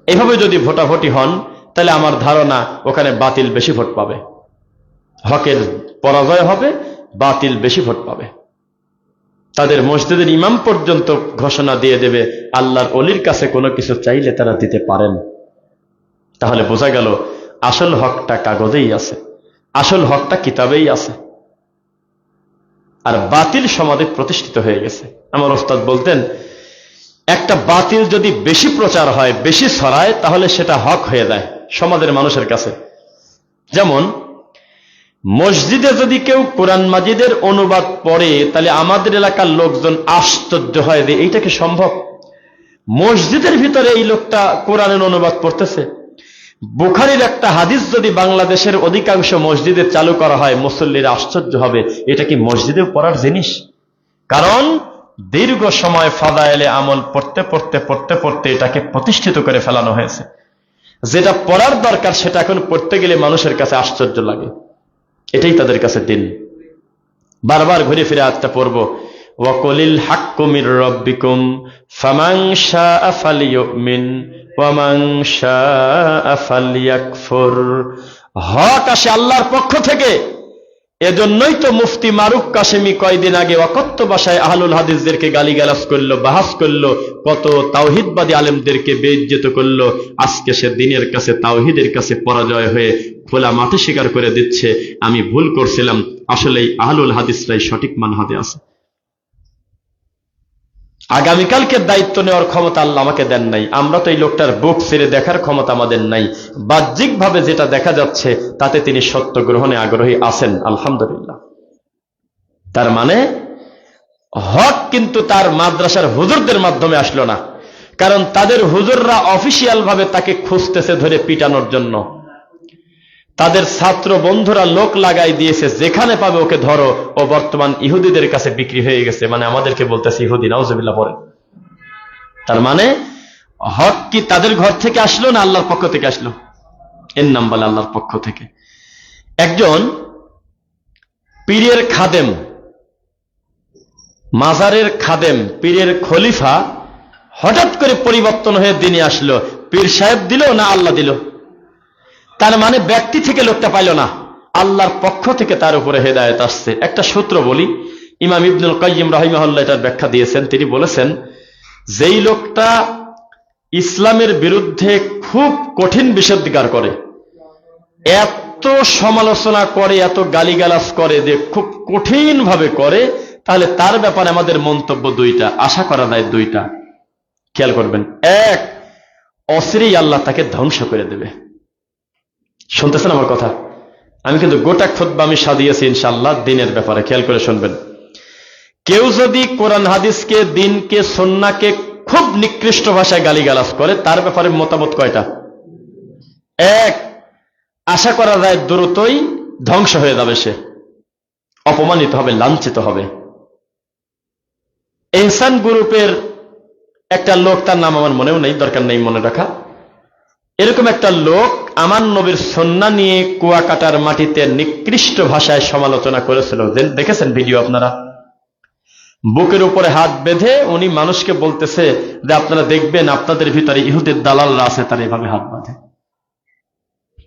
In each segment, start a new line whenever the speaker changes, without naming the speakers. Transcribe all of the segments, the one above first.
এভাবে যদি ভোটাভুটি হন তাহলে আমার ধারণা ওখানে বাতিল বেশি ভোট পাবে, হকের পরাজয় হবে, বাতিল বেশি ভোট পাবে। তাদের মসজিদের ইমাম পর্যন্ত ঘোষণা দিয়ে দেবে আল্লাহর ওলির কাছে কোনো কিছু চাইলে তারা দিতে পারেন। তাহলে বোঝা গেল আসল হকটা কাগজেই আছে, আসল হকটা কিতাবেই আছে, আর বাতিল সমাজে প্রতিষ্ঠিত হয়ে গেছে। আমার ওস্তাদ বলতেন একটা বাতিল যদি বেশি প্রচার হয়, বেশি ছড়ায়, তাহলে সেটা হক হয়ে যায় সমাজের মানুষের কাছে। যেমন মসজিদে যদি কেউ কোরআন মাজিদের অনুবাদ পড়ে, তাহলে আমাদের এলাকার লোকজন আশ্চর্য হয় যে এইটা কি সম্ভব, মসজিদের ভিতরে এই লোকটা কোরআনের অনুবাদ পড়তেছে। বুখারীর একটা হাদিস যদি বাংলাদেশের অধিকাংশ মসজিদে চালু করা হয়, মুসল্লিরা আশ্চর্য হবে, এটা কি মসজিদেও পড়ার জিনিস? কারণ দীর্ঘ সময় ফাদায়েলে আমল পড়তে পড়তে পড়তে পড়তে এটাকে প্রতিষ্ঠিত করে ফেলানো হয়েছে। যেটা পড়ার দরকার সেটা এখন পড়তে গেলে মানুষের কাছে আশ্চর্য লাগে। এটাই তাদের কাছে দিন। বারবার ঘুরে ফিরে আজটা পড়ব, ওয়াকুলিল হাক্কু মির রাব্বিকুম ফামান শাআ ফালিয়ুমিন ওয়া মান শাআ ফালিয়াকফুর। হক আসে আল্লাহর পক্ষ থেকে। এজন্যই তো মুফতি মারুক কাশেমি কয়দিন আগে অকথ্য ভাষায় আহলুল হাদিসদেরকে গালিগালাজ করলো, বাহাস করলো, কত তাওহীদবাদী আলেমদেরকে বেইজ্জত করলো। আজকে সে দিনের কাছে, তাওহীদের কাছে পরাজয় হয়ে খোলা মাঠে স্বীকার করে দিচ্ছে আমি ভুল করছিলাম, আসলেই আহলুল হাদিসরাই সঠিক মানহাজে আছে। আগামীকালকে দায়িত্ব নেওয়ার ক্ষমতা আল্লাহ আমাকে দেন নাই। আমরা তো এই লোকটার বুক ছেড়ে দেখার ক্ষমতা আমাদের নাই। বাহ্যিকভাবে যেটা দেখা যাচ্ছে তাতে তিনি সত্য গ্রহণে আগ্রহী আছেন, আলহামদুলিল্লাহ। তার মানে হক কিন্তু তার মাদ্রাসার হুজুরদের মাধ্যমে আসলো না, কারণ তাদের হুজুররা অফিসিয়াল ভাবে তাকে খুঁজতেছে ধরে পিটানোর জন্য। তাদের ছাত্র বন্ধুরা লোক লাগাই দিয়েছে, যেখানে পাবে ওকে ধরো। ও বর্তমান ইহুদিদের কাছে বিক্রি হয়ে গেছে, মানে আমাদেরকে বলতেছে ইহুদি, নাউজুবিল্লাহ পড়েন। তার মানে হক কি তাদের ঘর থেকে আসলো না আল্লাহর পক্ষ থেকে আসলো? এর নাম বলে আল্লাহর পক্ষ থেকে। একজন পীরের খাদেম, মাজারের খাদেম, পীরের খলিফা হঠাৎ করে পরিবর্তন হয়ে দিনে আসলো। পীর সাহেব দিল না আল্লাহ দিল? তার মানে ব্যক্তি থেকে লোকটা পাইল না, আল্লাহর পক্ষ থেকে তার উপরে হেদায়েত আসছে। একটা সূত্র বলি, ইমাম ইবনুল কাইয়িম রাহিমাহুল্লাহ এটার ব্যাখ্যা দিয়েছেন। তিনি বলেছেন যেই লোকটা ইসলামের বিরুদ্ধে খুব কঠিন বিষোদ্গার করে, এত সমালোচনা করে, এত গালিগালাজ করে যে খুব কঠিন ভাবে করে, তাহলে তার ব্যাপারে আমাদের মন্তব্য দুইটা, আশা করা যায় দুইটা। খেয়াল করবেন, এক, অচিরেই আল্লাহ তাকে ধ্বংস করে দেবে। শুনতেছেন আমার কথা? আমি কিন্তু গোটা খুতবা আমি সাজিয়েছি ইনশাআল্লাহ দিনের ব্যাপারে, খেয়াল করে শুনবেন। কেউ যদি কোরআন হাদিসকে, দিনকে, সুন্নাহকে খুব নিকৃষ্ট ভাষায় গালিগালাজ করে, তার ব্যাপারে মতামত কয়টা? এক, আশা করা যায় দ্রুতই ধ্বংস হয়ে যাবে, সে অপমানিত হবে, লাঞ্ছিত হবে। ইহসান গ্রুপের একটা লোক, তার নাম আমার মনেও নেই, দরকার নেই মনে রাখা, এরকম একটা লোক আমার নবীর সুন্নাহ নিয়ে কুয়াকাটার মাটিতে নিকৃষ্ট ভাষায় সমালোচনা করেছিল। দেখেছেন ভিডিও আপনারা? বুকের উপরে হাত বেঁধে উনি মানুষকে বলতেছে যে আপনারা দেখবেন আপনাদের ভিতরে ইহুদের দালালরা আছে, তারা এভাবে হাত বাঁধে।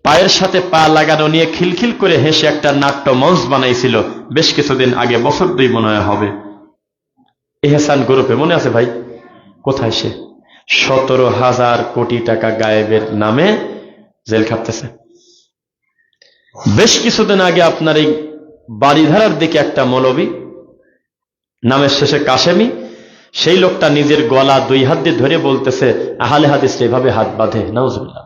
পায়ের সাথে পা লাগানো নিয়ে খিলখিল করে হেসে একটা নাট্য মঞ্চ বানাইছিল বেশ কিছুদিন আগে, বছর দুই মনে হবে। ইহসান গ্রুপে মনে আছে ভাই? কোথায় সে? 17,000 কোটি টাকা গায়েবের নামে জেল খাটতেছে। বেশ কিছুদিন আগে আপনার এই বাড়িধারার দিকে একটা মৌলবী, নামের শেষে কাশেমি, সেই লোকটা নিজের গলা 2 হাত দিয়ে ধরে বলতেছে আহলে হাদিস এভাবে হাত বাঁধে। নাউজুবিল্লাহ।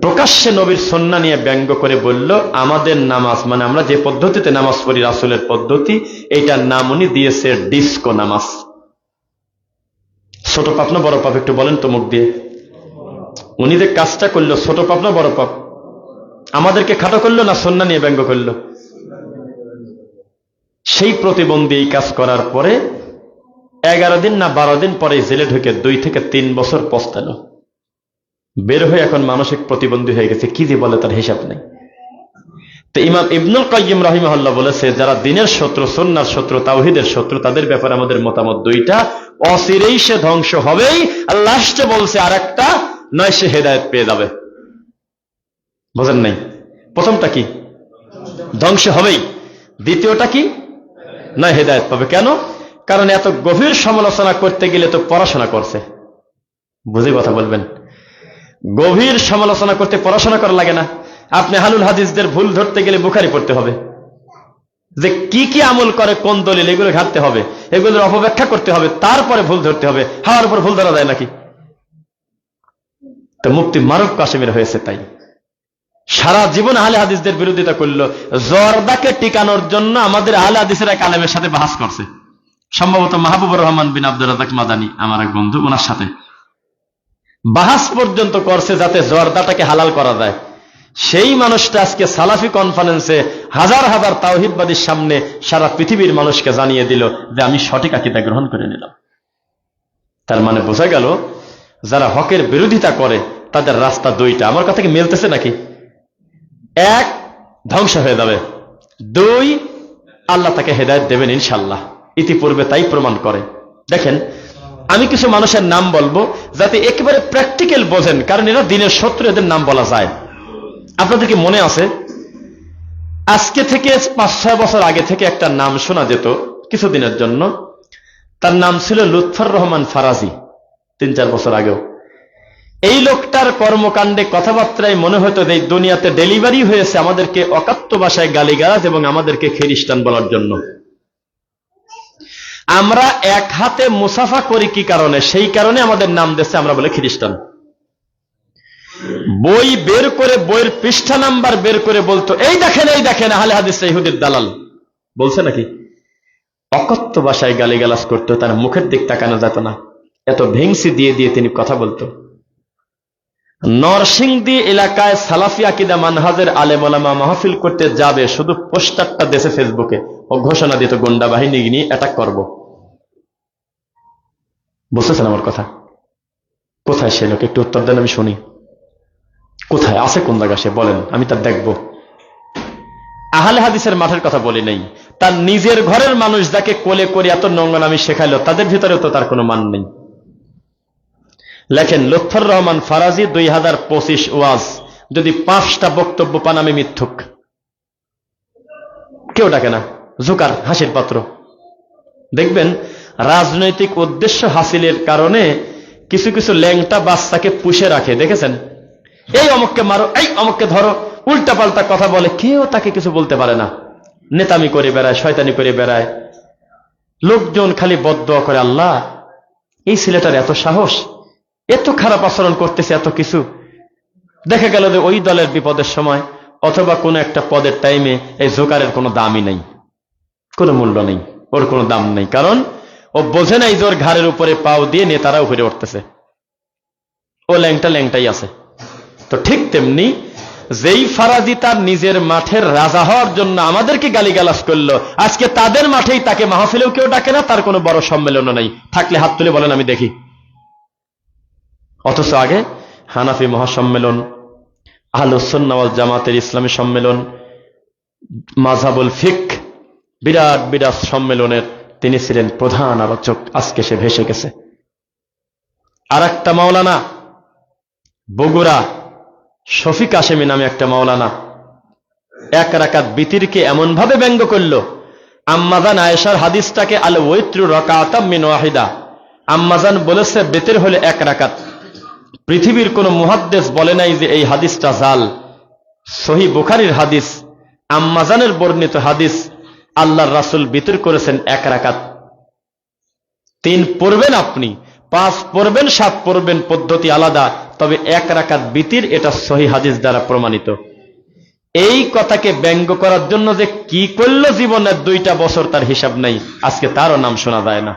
প্রকাশ্যে নবীর সুন্নাহ নিয়ে ব্যঙ্গ করে বলল আমাদের নামাজ, মানে আমরা যে পদ্ধতিতে নামাজ পড়ি রাসূলের পদ্ধতি, এইটার নাম উনি দিয়েছে ডিস্কো নামাজ। ছোট পাপ না বড় পাপ? একটু বলেন তো মুখ দিয়ে। উনি যে কাজটা করলো, ছোট পাপ না বড় পাপ? আমাদেরকে খাটো করলো না সুন্নাহ নিয়ে ব্যঙ্গ করলো? সেই প্রতিবন্ধী এই কাজ করার পরে 11 দিন না 12 দিন পরে জেলে ঢুকে 2 থেকে 3 বছর পস্তালো। বের হয়ে এখন মানসিক প্রতিবন্ধী হয়ে গেছে, কি যে বলে তার হিসাব নেই। তো ইমাম ইবনুল কাইয়িম রাহিমাহুল্লাহ বলেছে যারা দ্বীনের শত্রু, সুন্নাহর শত্রু, তাওহীদের শত্রু, তাদের ব্যাপারে আমাদের মতামত দুইটা। অচিরেই সে ধ্বংস হবেই। আর লাস্টে বলছে আরেকটা, নয় সে হেদায়েত পেয়ে যাবে। বোঝেন নাই? প্রথমটা কি? ধ্বংস হবেই। দ্বিতীয়টা কি? নয় হেদায়েত পাবে। কেন? কারণ এত গভীর সমালোচনা করতে গেলে তো পড়াশোনা করছে। বুঝে কথা বলবেন। গভীর সমালোচনা করতে পড়াশোনা করা লাগে না? আপনি আহলুল হাদিসদের ভুল ধরতে গেলে বুখারী পড়তে হবে, যে কি কি আমল করে, কোন দলিল, এগুলো ঘাটতে হবে, এগুলোর অপব্যাখ্যা করতে হবে, তারপরে ভুল ধরতে হবে। হাওয়ার উপর ভুল ধরা যায় নাকি? তো মুফতি মারুফ কাশেমের হয়েছে তাই। সারা জীবন আহলে হাদিসদের বিরোধিতা করলো, জর্দাকে টিকানোর জন্য আমাদের আহলে হাদিসের এক আলেমের সাথে বাহাস করছে, সম্ভবত মাহবুবুর রহমান বিন আব্দুর রাজ্জাক মাদানী, আমার এক বন্ধু, ওনার সাথে বাহাস পর্যন্ত করছে যাতে জর্দাটাকে হালাল করা যায়। সেই মানুষটা আজকে সালাফি কনফারেন্সে হাজার হাজার তাওহীদবাদীর সামনে সারা পৃথিবীর মানুষকে জানিয়ে দিল যে আমি সঠিক আকীদা গ্রহণ করে নিলাম। তার মানে বোঝা গেল যারা হকের বিরোধিতা করে তাদের রাস্তা দুইটা। আমার কথা কি মিলতেছে নাকি? এক, ধ্বংস হয়ে যাবে। দুই, আল্লাহ তাকে হেদায়েত দেবেন ইনশাআল্লাহ। ইতিপূর্বে তাই প্রমাণ করে। দেখেন, আমি কিছু মানুষের নাম বলবো যাতে একেবারে প্র্যাকটিক্যাল বোঝেন, কারণ এরা দিনের শত্রু, এদের নাম বলা যায়। আপনাদের কি মনে আছে আজকে থেকে 5-6 বছর আগে থেকে একটা নাম শোনা যেত কিছুদিনের জন্য? তার নাম ছিল লুৎফর রহমান ফারাজি। 3-4 বছর আগেও এই লোকটার কর্মকাণ্ডে, কথাবার্তায় মনে হতো যে দুনিয়াতে ডেলিভারি হয়েছে আমাদেরকে অকাত্য ভাষায় গালিগালাজ এবং আমাদেরকে খ্রিস্টান বলার জন্য। আমরা এক হাতে মুসাফা করি কি কারণে? সেই কারণে আমাদের নাম দিয়েছে, আমরা বলে খ্রিস্টান। বই বের করে, বইয়ের পৃষ্ঠা নাম্বার বের করে বলতো, এই দেখেন, এই দেখেন, আহলে হাদিস ইহুদির দালাল। বলছে নাকি? অকথ্য ভাষায় গালিগালাজ করতো, তার মুখের দিক তাকানো যেত না, এত ভেংসি দিয়ে দিয়ে তিনি কথা বলতো। নরসিংদী এলাকায় সালাফি আকীদা মানহাজের আলেম ওলামা মাহফিল করতে যাবে, শুধু পোস্টারটা দেশে ফেসবুকে ও ঘোষণা দিত গুন্ডা বাহিনী নিয়ে অ্যাটাক করব। বুঝতেছেন আমার কথা? কোথায় সে লোক? একটু উত্তর দেন, আমি শুনি। কোথায় আছে? কোন জায়গা সে বলেন, আমি তার দেখব। আহলে হাদিসের মাঠের কথা বলি নাই, তার নিজের ঘরের মানুষ যাকে কোলে করে এত নোংরামি শেখাইল, তাদের ভিতরেও তো তার কোনো মান নেই। লেখেন, লুৎফর রহমান ফারাজি 2025 ওয়াজ, যদি 5টা বক্তব্য পান আমি মিথ্যুক। কেউ ডাকে না, জুকার, হাসির পাত্র। দেখবেন রাজনৈতিক উদ্দেশ্য হাসিলের কারণে কিছু কিছু ল্যাংটা বাচ্চাকে পুষে রাখে, দেখেছেন? এই অমুককে মারো, এই অমুককে ধরো, উল্টা পাল্টা কথা বলে, কেউ তাকে কিছু বলতে পারে না। নেতামি করে বেড়ায়, শয়তানি করে বেড়ায়, লোকজন খালি বদদোয়া করে, আল্লাহ এই ছেলেটার এত সাহস, এত খারাপ আচরণ করতেছে, এত কিছু। দেখা গেল যে ওই দলের বিপদের সময় অথবা কোনো একটা পদের টাইমে এই জোকারের কোনো দামই নেই, কোনো মূল্য নেই, ওর কোনো দাম নেই। কারণ ও বোঝে নাই যে ওর ঘাড়ের উপরে পাও দিয়ে নেতারা উপরে উঠতেছে, ও ল্যাংটাই আছে। তো ঠিক তেমনি যেই ফারাজি তার নিজের মাঠের রাজা হওয়ার জন্য আমাদেরকে গালিগালাজ করলো, আজকে তাদের মাঠেই তাকে মাহফিলেও কেউ ডাকে না, তার কোনো বড় সম্মেলনও নাই। থাকলে হাত তুলে বলেন, আমি দেখি। অথচ আগে হানাফি মহাসম্মেলন, আহলুস সুন্নাহ ওয়াল জামাতের ইসলামী সম্মেলন, মাযহাবুল ফিকহ, বিরাট বিরাট সম্মেলনের তিনি ছিলেন প্রধান আলোচক। আজকে সে ভেসে গেছে। আর একটা মাওলানা, বগুড়া শফিক কাশেমী নামে একটা মাওলানা, 1 রাকাত বিতিরকে এমন ভাবে ব্যঙ্গ করল, আম্মাজান আয়েশার হাদিসটাকে আল ওয়াইত্রু রাকাতাম মিন ওয়াহিদা, আম্মাজান বলেছে বেতের হলে 1 রাকাত। পৃথিবীর কোন মুহাদ্দিস বলে নাই যে এই হাদিসটা জাল। সহিহ বুখারীর হাদিস, আম্মাজানের বর্ণিত হাদিস, আল্লাহর রাসূল বিতর করেছেন 1 রাকাত। 3 পড়বেন আপনি, 5 পড়বেন, 7 পড়বেন, পদ্ধতি আলাদা, তবে 1 রাকাত বিতির, এটা সহিহ হাদিস দ্বারা প্রমাণিত। এই কথাকে ব্যঙ্গ করার জন্য যে কি করলো জীবনের 2টা বছর, তার হিসাব নাই। আজকে তারও নাম শোনা যায় না।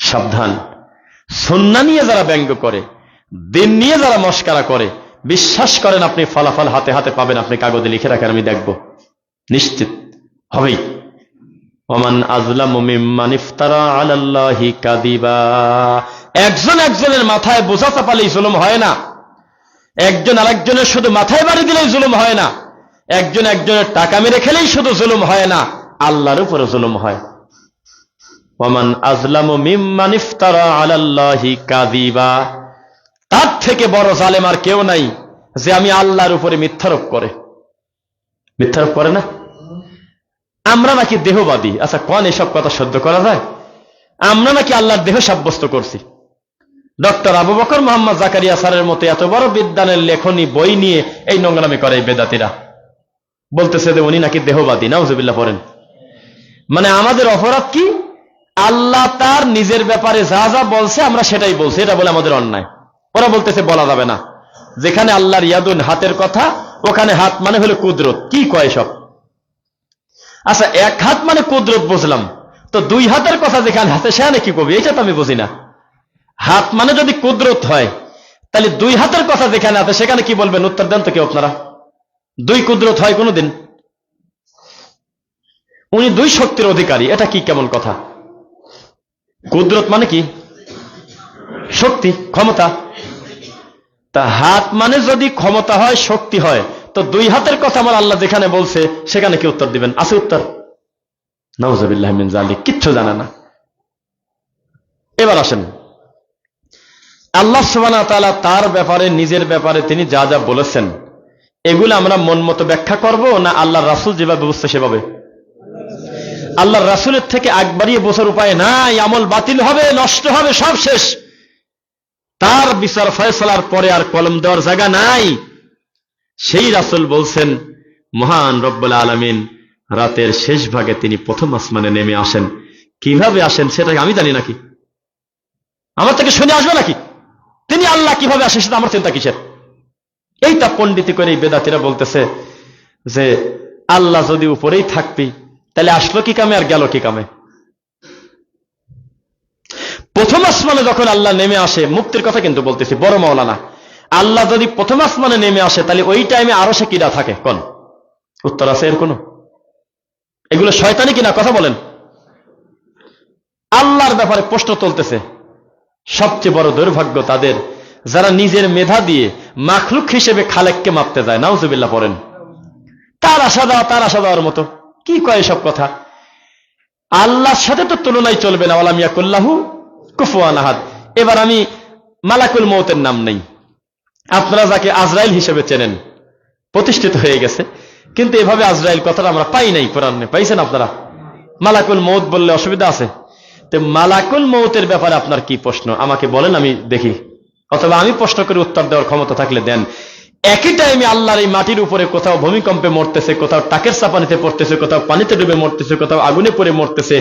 সাবধান। সুন্নাহ নিয়ে যারা ব্যঙ্গ করে, দিন নিয়ে যারা মস্করা করে, বিশ্বাস করেন আপনি ফলাফল হাতে হাতে পাবেন। আপনি কাগজে লিখে রাখেন, আমি দেখব, নিশ্চিত হবেই। ওমান আযলামু মিম্মান ইফতারা আলাল্লাহি কাযিবা। একজন একজনের মাথায় বোঝা চাপালেই জুলুম হয় না। একজন আরেকজনের শুধু মাথায় বাড়ি দিলেই জুলুম হয় না। একজন একজনের টাকা মেরে খেলেই শুধু জুলুম হয় না, আল্লাহর উপরে জুলুম হয়। ওমান আযলামু মিম্মান ইফতারা আলাল্লাহি কাযিবা। তার থেকে বড় জালেম আর কেউ নাই যে আমি আল্লাহর উপরে মিথ্যারোপ করে না। আমরা নাকি দেহবাদী। আচ্ছা কোন এসব কথা সহ্য করা যায়? আমরা নাকি আল্লাহর দেহ সাব্যস্ত করছি। ডক্টর আবু বকর মোহাম্মদ জাকারিয়া স্যারের মতো এত বড় বিদ্বানের লেখনী বই নিয়ে এই নোংরামি করে এই বেদাতীরা, বলতেছে যে উনি নাকি দেহবাদী। নাউজুবিল্লাহ পড়েন। মানে আমাদের অপরাধ কি? আল্লাহ তার নিজের ব্যাপারে যা যা বলছে আমরা সেটাই বলছি, এটা বলে আমাদের অন্যায়। ওরা বলতেছে বলা যাবে না, যেখানে আল্লাহর ইয়াদুন হাতের কথা, ওখানে হাত মানে হলো কুদরত। কি কয় সব? আচ্ছা এক হাত মানে কুদরত বুঝলাম, তো দুই হাতের কথা যেখানে হাতে সেখানে কি কবি? এটা তো আমি বুঝি না। হাত মানে যদি কুদরত হয়, তাহলে দুই হাতের কথা যেখানে আছে সেখানে কি বলবেন? উত্তর দেন তো কেউ আপনারা। দুই কুদরত হয় কোনদিন? উনি দুই শক্তির অধিকারী, এটা কি কেমন কথা? কুদরত মানে কি? শক্তি, ক্ষমতা। তা হাত মানে যদি ক্ষমতা হয়, শক্তি হয়, তো দুই হাতের কথা আমার আল্লাহ যেখানে বলছে সেখানে কি উত্তর দিবেন? আছে উত্তর? নাউজুবিল্লাহ মিন যালিক, কিচ্ছু জানে না। এবার আসেন, আল্লাহ সুবহানাহু ওয়া তাআলা তার ব্যাপারে, নিজের ব্যাপারে তিনি যা যা বলেছেন, এগুলো আমরা মন মতো ব্যাখ্যা করব না আল্লাহর রাসূল যেভাবে বুঝছে সেভাবে? আল্লাহর রাসূলের থেকে আগ বাড়িয়ে বোঝার উপায় নাই। আমল বাতিল হবে, নষ্ট হবে, সব শেষ। তার বিচার ফয়সালার পরে আর কলম দেওয়ার জায়গা নাই। সেই রাসূল বলছেন, মহান রব্বুল আলামিন রাতের শেষ ভাগে তিনি প্রথম আসমানে নেমে আসেন। কিভাবে আসেন সেটা আমি জানি নাকি? আমার থেকে শুনে আসবে নাকি? তিনি আল্লাহ কিভাবে আসে সেটা আমার চিন্তা কিসের? এইটা পণ্ডিতি করে এই বেদাতীরা বলতেছে যে আল্লাহ যদি উপরেই থাকবি তাহলে আসলো কি কামে আর গেল কি কামে? প্রথম আসমানে যখন আল্লাহ নেমে আসে, মুক্তির কথা কিন্তু বলতেছি, বড় মাওলানা, আল্লাহ যদি প্রথম আসমানে নেমে আসে তাহলে ওই টাইমে আরো সে কিরা থাকে? কোন উত্তর আছে এর কোন? এগুলো শয়তানি কিনা কথা বলেন। আল্লাহর ব্যাপারে প্রশ্ন তুলতেছে। সবচেয়ে বড় দুর্ভাগ্য তাদের যারা নিজের মেধা দিয়ে মাখলুক হিসেবে খালেককে মাপতে যায়। নাউজুবিল্লাহ পড়েন। তার আশা দেওয়ার মতো কি কয় সব কথা? আল্লাহর সাথে তো তুলনাই চলবে না। ওয়ালাম ইয়াকুল্লাহু কুফুয়ান আহাদ। এবার আমি মালাকুল মউতের নাম নেই, আপনারা যাকে আজরাইল হিসেবে চেনেন, প্রতিষ্ঠিত হয়ে গেছে, কিন্তু এভাবে আজরাইল কথাটা আমরা পাই নাই কোরআনে। পাইছেন আপনারা? মালাকুল মউত বললে অসুবিধা আছে? তো মালাকুল মউতের ব্যাপারে আপনার কি প্রশ্ন আমাকে বলেন, আমি দেখি, অথবা আমি প্রশ্ন করে উত্তর দেওয়ার ক্ষমতা থাকলে দেন। একই টাইমে আল্লাহর এই মাটির উপরে কোথাও ভূমিকম্পে মরতেছে, কোথাও টাকের চাপানিতে পড়তেছে, কোথাও পানিতে ডুবে মরতেছে, কোথাও আগুনে পড়ে মরতেছে।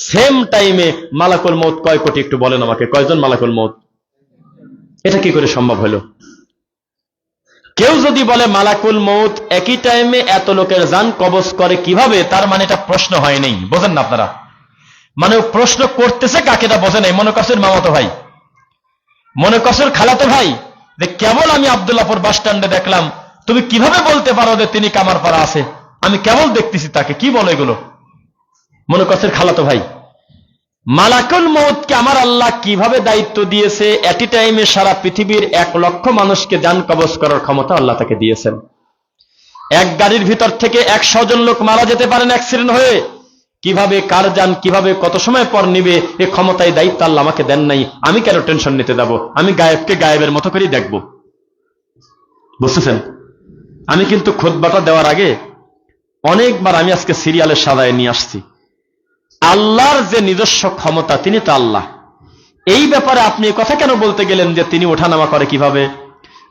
সেম টাইমে মালাকুল মউত কয় কোটি? একটু বলেন আমাকে, কয়জন মালাকুল মউত? এটা কি করে সম্ভব হলো? কেউ যদি বলে মালাকুল মউত একই টাইমে এত লোকের জান কবজ করে কিভাবে, তার মানে এটা প্রশ্ন হয় নাই। বোঝেন না আপনারা? মানে প্রশ্ন করতেছে কাকে, এটা বোঝে নাই। মনে করছেন মামাতো ভাই, মনে করছেন খালাতো ভাই, যে কেবল আমি আব্দুল্লাহপুর বাস স্ট্যান্ডে দেখলাম, তুমি কিভাবে বলতে পারো যে তিনি কামারপাড়া আছে? আমি কেবল দেখতেছি তাকে, কি বলো এগুলো? মনে করছেন খালাতো ভাই। মালাকুল মউতকে আমার আল্লাহ কিভাবে দায়িত্ব দিয়েছে, এট এ টাইমে সারা পৃথিবীর 1 লক্ষ মানুষকে জান কবজ করার ক্ষমতা আল্লাহ তাকে দিয়েছেন। এক গাড়ির ভিতর থেকে 100 জন লোক মারা যেতে পারেন অ্যাক্সিডেন্ট হয়ে। কিভাবে কার জান কিভাবে কত সময় পর নিবে, এ ক্ষমতায় দায়িত্ব আল্লাহ আমাকে দেন নাই। আমি কেন টেনশন নিতে যাব? আমি গায়েবকে গায়েবের মতো করেই দেখব। বুঝতেছেন? আমি কিন্তু খুতবাটা দেওয়ার আগে অনেকবার আমি আজকে সিরিয়ালের সাজায় নিয়ে আসছি। আল্লাহর যে নিজস্ব ক্ষমতা, তিনি তো আল্লাহ। এই ব্যাপারে আপনি কথা কেন বলতে গেলেন যে তিনি ওঠানামা করে কিভাবে?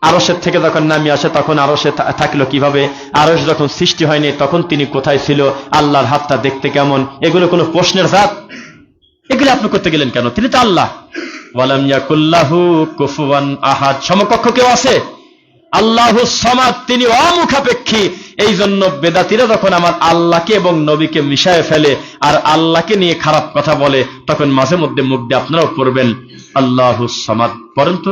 আরশের থেকে যখন নামি আসে তখন আরশে থাকলো কিভাবে? আরশ যখন সৃষ্টি হয়নি তখন তিনি কোথায় ছিল? আল্লাহর হাতটা দেখতে কেমন? এগুলো কোনো প্রশ্নের জাত? এগুলো আপনি করতে গেলেন কেন? তিনি তো আল্লাহ। ওয়ালাম ইয়াকুল্লাহু কুফুয়ান আহাদ, সমকক্ষ কেউ আছে? আল্লাহুস সামাদ, তিনি অমুখাপেক্ষী। এই জন্য বেদাতীরা যখন আমার আল্লাহকে এবং নবীকে মিশায় ফেলে আর আল্লাহকে নিয়ে খারাপ কথা বলে, তখন মাঝে মধ্যে মুখ দিয়ে আপনারাও পড়বেন আল্লাহুস সামাদ। পড়েন তো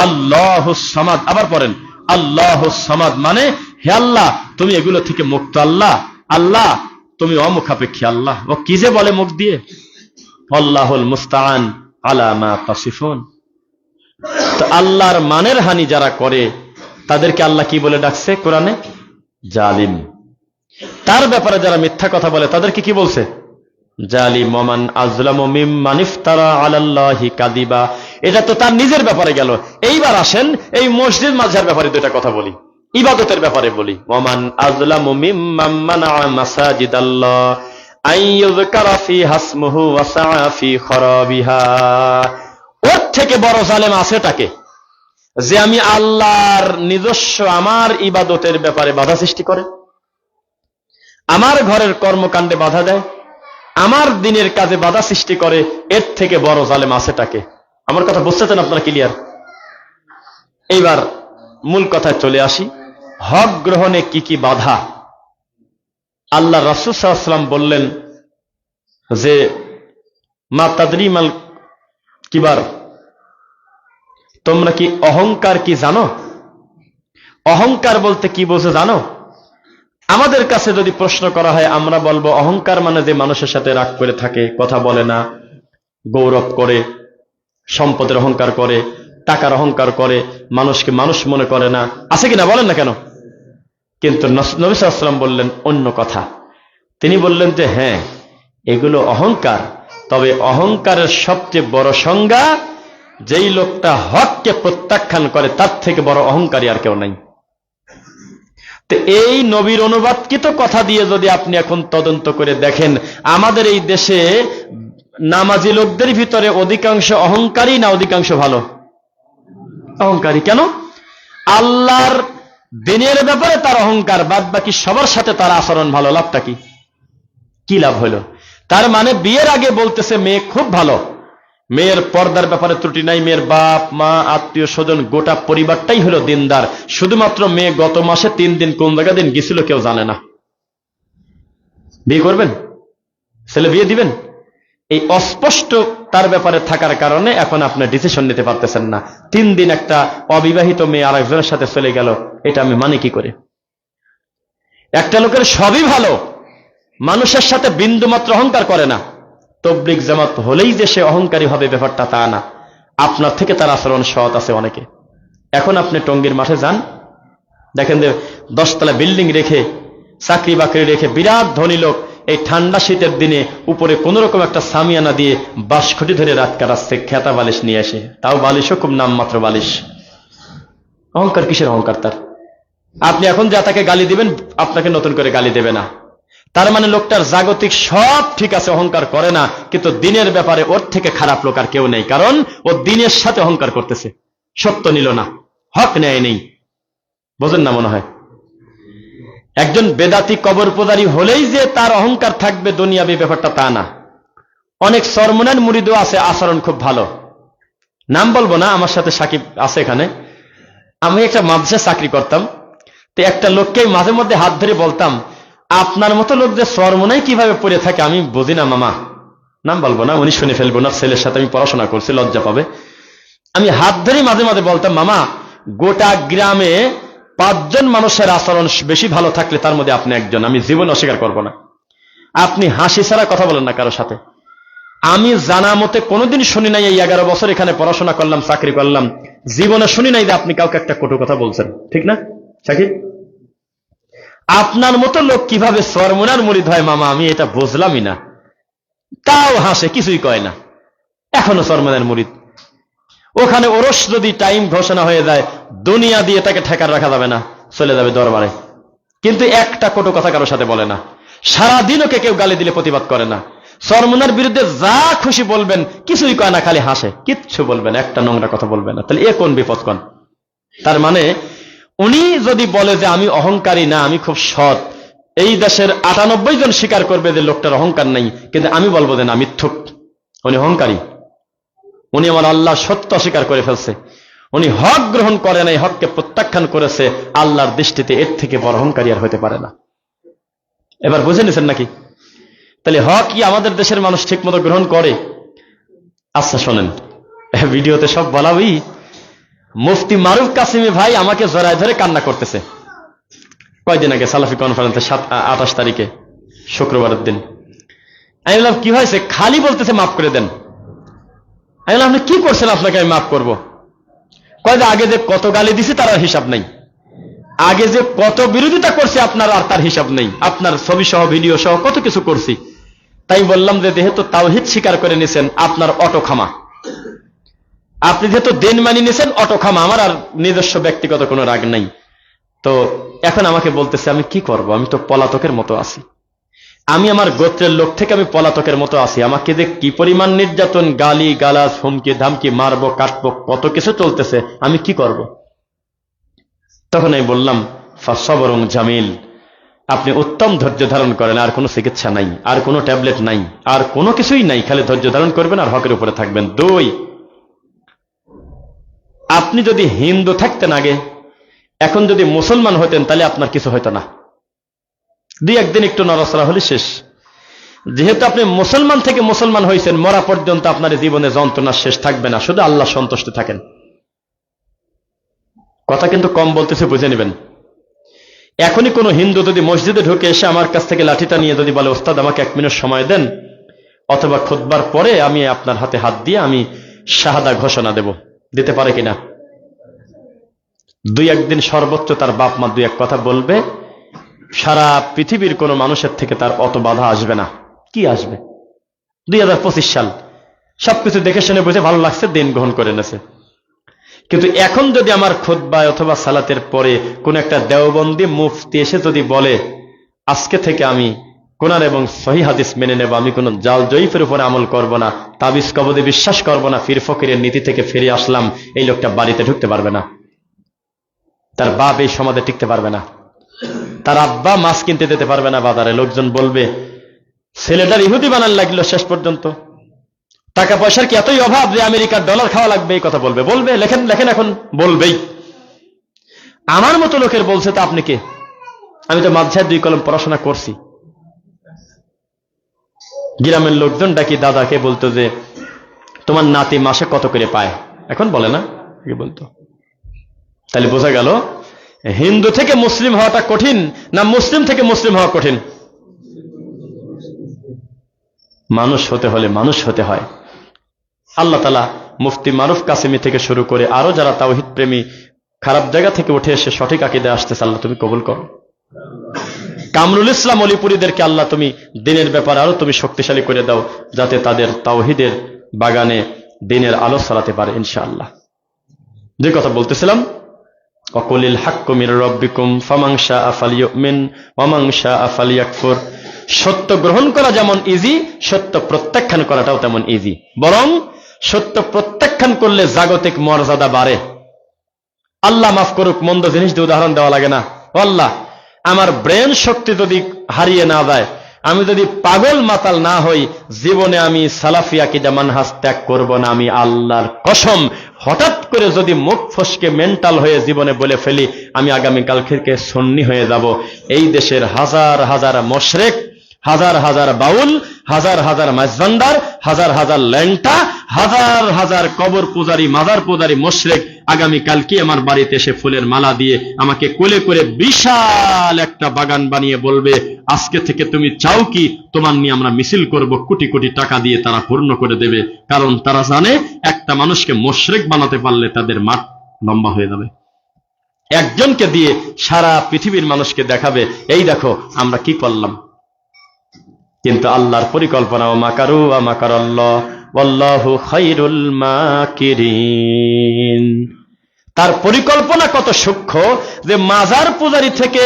আল্লাহুস সামাদ, আবার পড়েন আল্লাহুস সামাদ, মানে হে আল্লাহ তুমি এগুলো থেকে মুক্ত। আল্লাহ, আল্লাহ তুমি অমুখাপেক্ষী। আল্লাহ ও কি যে বলে মুখ দিয়ে, আল্লাহুল মুস্তাআন আলা মা তাসিফুন। তো আল্লাহর মানের হানি যারা করে তাদেরকে আল্লাহ কি বলে ডাকছে কোরআনে? জালিম। তার ব্যাপারে যারা মিথ্যা কথা বলে তাদেরকে কি বলছে? জালিম ওমান আযলামু মিম্মান ইফতারা আলাল্লাহি কাযিবা। এটা তো তার নিজের ব্যাপারে গেল। এইবার আসেন এই মসজিদ মাঝার ব্যাপারে দুইটা কথা বলি, ইবাদতের ব্যাপারে বলি। ওয়ামান আযলামু মিম্মান মানাআ মাসাজিদাল্লাহ আইয়ুযকারা ফিহা ইসমুহু ওয়া সাআ ফি খরাবিহা। ওর থেকে বড় জালেম আছেটাকে যে আমি আল্লাহর নিজস্ব আমার ইবাদতের ব্যাপারে বাধা সৃষ্টি করে, আমার ঘরের কর্মকাণ্ডে বাধা দেয়, আমার দিনের কাজে বাধা সৃষ্টি করে। এর থেকে বড় জালেম আছেটাকে? আমার কথা বুঝতেছেন আপনারা? ক্লিয়ার? এইবার মূল কথায় চলে আসি। হক গ্রহণে কি কি বাধা? আল্লাহ রাসূল সাল্লাল্লাহু আলাইহি ওয়াসাল্লাম বললেন যে মা তাদরি মাল কিবার, তোমরা কি অহংকার কি জানো? অহংকার বলতে কি বোঝো জানো? আমাদের কাছে যদি প্রশ্ন করা হয় আমরা বলবো অহংকার মানে যে মানুষের সাথে রাগ করে থাকে, কথা বলে না, গৌরব করে, সম্পদের অহংকার করে, টাকার অহংকার করে, মানুষকে মানুষ মনে করে না। আছে কিনা বলেন না কেন? কিন্তু নবী সাল্লাল্লাহু আলাইহি ওয়াসাল্লাম বললেন অন্য কথা। তিনি বললেন যে হ্যাঁ, এগুলো অহংকার, তবে অহংকারের সবচেয়ে বড় সংজ্ঞা যেই লোকটা হককে প্রত্যাখ্যান করে তার থেকে বড় অহংকারী আর কেউ নাই। তো এই নবীর অনুবাদকৃত কথা দিয়ে যদি আপনি এখন তদন্ত করে দেখেন, আমাদের এই দেশে নামাজি লোকদের ভিতরে অধিকাংশ অহংকারী না অধিকাংশ ভালো? অহংকারী। কেন? আল্লাহর দিনের ব্যাপারে তার অহংকার, বাদ বাকি সবার সাথে তার আচরণ ভালো। লাভটা কি? কি লাভ হলো? তার মানে বিয়ের আগে বলতেছে মেয়ে খুব ভালো, মেয়ের পর্দার ব্যাপারে ত্রুটি নাই, মেয়ের বাপ মা আত্মীয় স্বজন গোটা পরিবারটাই হলো দিনদার, শুধুমাত্র মেয়ে গত মাসে 3 দিন কোন জায়গা দিন গেছিল কেউ জানে না। বিয়ে করবেন? ছেলে বিয়ে দিবেন? এই অস্পষ্ট তার ব্যাপারে থাকার কারণে এখন আপনি ডিসিশন নিতে পারতেছেন না। 3 দিন একটা অবিবাহিত মেয়ে আরেকজনের সাথে চলে গেল, এটা আমি মানি কি করে? একটা লোকের সবই ভালো, মানুষের সাথে বিন্দুমাত্র অহংকার করে না, তবলিগ জামাত হলেই যে সে অহংকারী হবে ব্যাপারটা তা না। আপনার থেকে তার আচরণ সৎ আছে অনেকে। এখন আপনি টঙ্গীর মাঠে যান, দেখেন যে 10 তলা বিল্ডিং রেখে, চাকরি বাকরি রেখে, বিরাট ধনী লোক এই ঠান্ডা শীতের দিনে উপরে কোন রকম একটা সামিয়ানা দিয়ে বাঁশখুঁটি ধরে রাত কাটাচ্ছে, খেতা বালিশ নিয়ে আসে, তাও বালিশও খুব নামমাত্র বালিশ। অহংকার কিসের অহংকার তার? আপনি এখন যা তাকে গালি দিবেন, আপনাকে নতুন করে গালি দেবে না। তার মানে লোকটার জাগতিক সব ঠিক আছে, অহংকার করে না, কিন্তু দিনের ব্যাপারে ওর থেকে খারাপ লোক আর কেউ নেই। কারণ ও দিনের সাথে অহংকার করতেছে, সত্য নিল না, হক নেয় নেই। বোঝেন না মনে হয়? একজন বেদাতি কবর পূজারী হলেই যে তার অহংকার থাকবে দুনিয়াবি ব্যাপারটা তা না। অনেক সরমনের মুরিদও আছে, আচরণ খুব ভালো। নাম বলবো না, আমার সাথে সাকিব আছে এখানে। আমি একটা মাদ্রাসায় চাকরি করতাম, তো একটা লোককে মাঝে মধ্যে হাত ধরে বলতাম, আপনার মতো লোক যে সরমনায় কিভাবে পড়ে থাকে আমি বুঝি না মামা। নাম বলবো না, উনি শুনে ফেলবো না, ছেলের সাথে আমি পড়াশোনা করছি, লজ্জা পাবে। আমি হাত ধরে মাঝে মাঝে বলতাম, মামা গোটা গ্রামে 5 জন মানুষের আচরণ বেশি ভালো থাকলে তার মধ্যে আপনি একজন, আমি জীবন অস্বীকার করব না। আপনি হাসি ছাড়া কথা বলেন না কারোর সাথে। আমি জানা মতে কোনোদিন শুনি নাই, এই 11 বছর এখানে পড়াশোনা করলাম, চাকরি করলাম, জীবনে শুনি নাই যে আপনি কাউকে একটা কটু কথা বলছেন। ঠিক না সাকিব? আপনার মতো লোক কিভাবে সরমনার মুরিদ হয় মামা আমি এটা বুঝলামই না। তাও হাসে, কিছুই কয় না, এখনো সরমনার মুরিদ। ওখানে ওরস যদি টাইম ঘোষণা হয়ে যায়, দুনিয়া দিয়ে তাকে ঠেকার রাখা যাবে না, চলে যাবে দরবারে। কিন্তু একটা কটু কথা কারোর সাথে বলে না, সারাদিন ওকে কেউ গালি দিলে প্রতিবাদ করে না। সরমনার বিরুদ্ধে যা খুশি বলবেন, কিছুই কয় না, খালি হাসে, কিচ্ছু বলবেন, একটা নোংরা কথা বলবেন না। তাহলে এ কোন বিপদ কোন? তার মানে উনি যদি বলে যে আমি অহংকারী না, আমি খুব সৎ, এই দেশের 98 জন স্বীকার করবে যে লোকটার অহংকার নাই, কিন্তু আমি বলবো যে না, মিথ্যুক, উনি অহংকারী। উনি আমার আল্লাহ সত্য অস্বীকার করে ফেলছে, উনি হক গ্রহণ করে নাই, হককে প্রত্যাখ্যান করেছে। আল্লাহর দৃষ্টিতে এর থেকে বড় অহংকারী আর হতে পারে না। এবার বুঝে নিছেন নাকি? তাহলে হক কি আমাদের দেশের মানুষ ঠিক মতো গ্রহণ করে? আচ্ছা শোনেন, ভিডিওতে সব বলাবই। মুফতি মারুফ কাসিমি ভাই আমাকে জড়ায় ধরে কান্না করতেছে কয়দিন আগে সালাফি কনফারেন্সে 28 তারিখে শুক্রবারের দিন। আমি বললাম কি হয়েছে? খালি বলতেছে মাফ করে দেন। আমি বললাম আপনি কি করছেন, আপনাকে আমি মাফ করবো? কয় যে আগে যে কত গালি দিছি তার আর হিসাব নেই, আগে যে কত বিরোধিতা করছে আপনার আর তার হিসাব নেই, আপনার ছবি সহ ভিডিও সহ কত কিছু করছি, তাই বললাম যে যেহেতু তাওহীদ স্বীকার করে নিছেন, আপনার অটো খামা, আপনি যেহেতু দিন মানি নিছেন, অটো খামা, আমার আর নিজস্ব ব্যক্তিগত কোনো রাগ নাই। তো এখন আমাকে বলতেছে আমি কি করব, আমি তো পলাতকের মতো আছি, আমি আমার গোত্রের লোক থেকে আমি পলাতকের মতো আছি, আমাকে যে কি পরিমাণ নির্যাতন, গালি গালাজ, হুমকি ধামকি, মারবো কাটবো, কত কিছু চলতেছে, আমি কি করব? তখন আমি বললাম ফাসবরুন জামিল, আপনি উত্তম ধৈর্য ধারণ করেন, আর কোনো চিকিৎসা নাই, আর কোনো ট্যাবলেট নাই, আর কোনো কিছুই নাই, খালি ধৈর্য ধারণ করবেন আর হকের উপরে থাকবেন। 2, আপনি যদি হিন্দু থাকতেন আগে, এখন যদি মুসলমান হতেন, তাহলে আপনার কিছু হইতো না, 2-1 দিন একটু নড়াচড়া হলে শেষ। যেহেতু আপনি মুসলমান থেকে মুসলমান হয়েছেন, মরা পর্যন্ত আপনার জীবনে যন্ত্রণা শেষ থাকবে না, শুধু আল্লাহ সন্তুষ্ট থাকেন। কথা কিন্তু কম বলতেছে, বুঝে নেবেন। এখনই কোনো হিন্দু যদি মসজিদে ঢুকে এসে আমার কাছ থেকে লাঠিটা নিয়ে যদি বলে ওস্তাদ আমাকে 1 মিনিট সময় দেন, অথবা খুতবার পরে আমি আপনার হাতে হাত দিয়ে আমি শাহাদা ঘোষণা দেব, দিতে পারে কিনা? 2-1 দিন সর্বোচ্চ তার বাপ মা 2-1 কথা বলবে, সারা পৃথিবীর কোনো মানুষের থেকে তার অত বাধা আসবে না। কি আসবে? 2025 সাল, সবকিছু দেখে শুনে বুঝে ভালো লাগছে, দিন গ্রহণ করে নেছে। কিন্তু এখন যদি আমার খুতবায় অথবা সালাতের পরে কোন একটা দেওবন্দি মুফতি এসে যদি বলে আজকে থেকে আমি কোরআন এবং সহিহ হাদিস মেনে নেব, আমি কোন জাল জয়ীফের উপরে আমল করব না, তাবিজ কবদে বিশ্বাস করব না, পীর ফকিরের নীতি থেকে ফিরে আসলাম, এই লোকটা বাড়িতে ঢুকতে পারবে না, তার বাপ এই সমাজে টিকতে পারবে না, তার আব্বা মাছ কিনতে যেতে পারবে না বাজারে। লোকজন বলবে ছেলেটার ইহুদি বানান লাগলো, শেষ পর্যন্ত টাকা পয়সার কি এতই অভাব যে আমেরিকার ডলার খাওয়া লাগবে, এই কথা বলবে। বলবে, লেখেন লেখেন, এখন বলবেই। আমার মতো লোকের বলছে, তা আপনি কে? আমি তো মাদ্রাসায় 2 কলম পড়াশোনা করছি। গ্রামের লোকজন ডাকি দাদাকে, বলতো যে তোমার নাতি মাসে কত করে পায়, এখন বলে না, কি বলতো। তাহলে বোঝা গেল হিন্দু থেকে মুসলিম হওয়াটা কঠিন না মুসলিম থেকে মুসলিম হওয়া কঠিন? মানুষ হতে হলে মানুষ হতে হয়। আল্লাহ তাআলা মুফতি মারুফ কাসেমি থেকে শুরু করে আরো যারা তাওহীদ প্রেমী খারাপ জায়গা থেকে উঠে এসে সঠিক আকীদায় আসতেছে, আল্লাহ তুমি কবুল করো। কামরুল ইসলাম অলিপুরীদেরকে আল্লাহ তুমি দিনের ব্যাপারে আরো তুমি শক্তিশালী করে দাও, যাতে তাদের তাওহীদের বাগানে দিনের আলো ছড়াতে পারে ইনশাআল্লাহ। যে কথা বলতেছিলাম, ওয়াকুলিল হাক্কু মির রাব্বিকুম ফামান শাআ ফালইউমিন ওয়া মান শাআ ফালইয়াকফুর। সত্য গ্রহণ করা যেমন ইজি, সত্য প্রত্যাখ্যান করাটাও তেমন ইজি। বরং সত্য প্রত্যাখ্যান করলে জাগতিক মর্যাদা বাড়ে। আল্লাহ মাফ করুক, মন্দ জিনিস দিয়ে উদাহরণ দেওয়া লাগে না। আল্লাহ, আমার ব্রেন শক্তি যদি হারিয়ে না যায়, আমি যদি পাগল মাতাল না হই, জীবনে আমি সালাফি আকীদা মানহাজ ত্যাগ করব না। আমি আল্লাহর কসম, হঠাৎ করে যদি মুখ ফসকে মেন্টাল হয়ে জীবনে বলে ফেলি আমি আগামীকাল থেকে সুন্নি হয়ে যাব, এই দেশের হাজার হাজার মুশরিক, হাজার হাজার বাউল, হাজার হাজার মাঝভান্ডার, হাজার হাজার ল্যাংটা, হাজার হাজার কবর পূজারী, মাজার পূজারী মুশরিক আগামীকাল কি আমার বাড়িতে এসে ফুলের মালা দিয়ে আমাকে কোলে করে বিশাল একটা বাগান বানিয়ে বলবে আজকে থেকে তুমি চাও কি তোমার নিয়ে আমরা মিছিল করব, কোটি কোটি টাকা দিয়ে তারা পূর্ণ করে দেবে। কারণ তারা জানে একটা মানুষকে মুশরিক বানাতে পারলে তাদের মাঠ লম্বা হয়ে যাবে। একজনকে দিয়ে সারা পৃথিবীর মানুষকে দেখাবে এই দেখো আমরা কি করলাম। কিন্তু আল্লাহর পরিকল্পনা, ও মাকারু ওয়া মাকারাল্লাহ ওয়াল্লাহু খায়রুল মাকিরিন। তার পরিকল্পনা কত সূক্ষ্ম যে মাজার পূজারী থেকে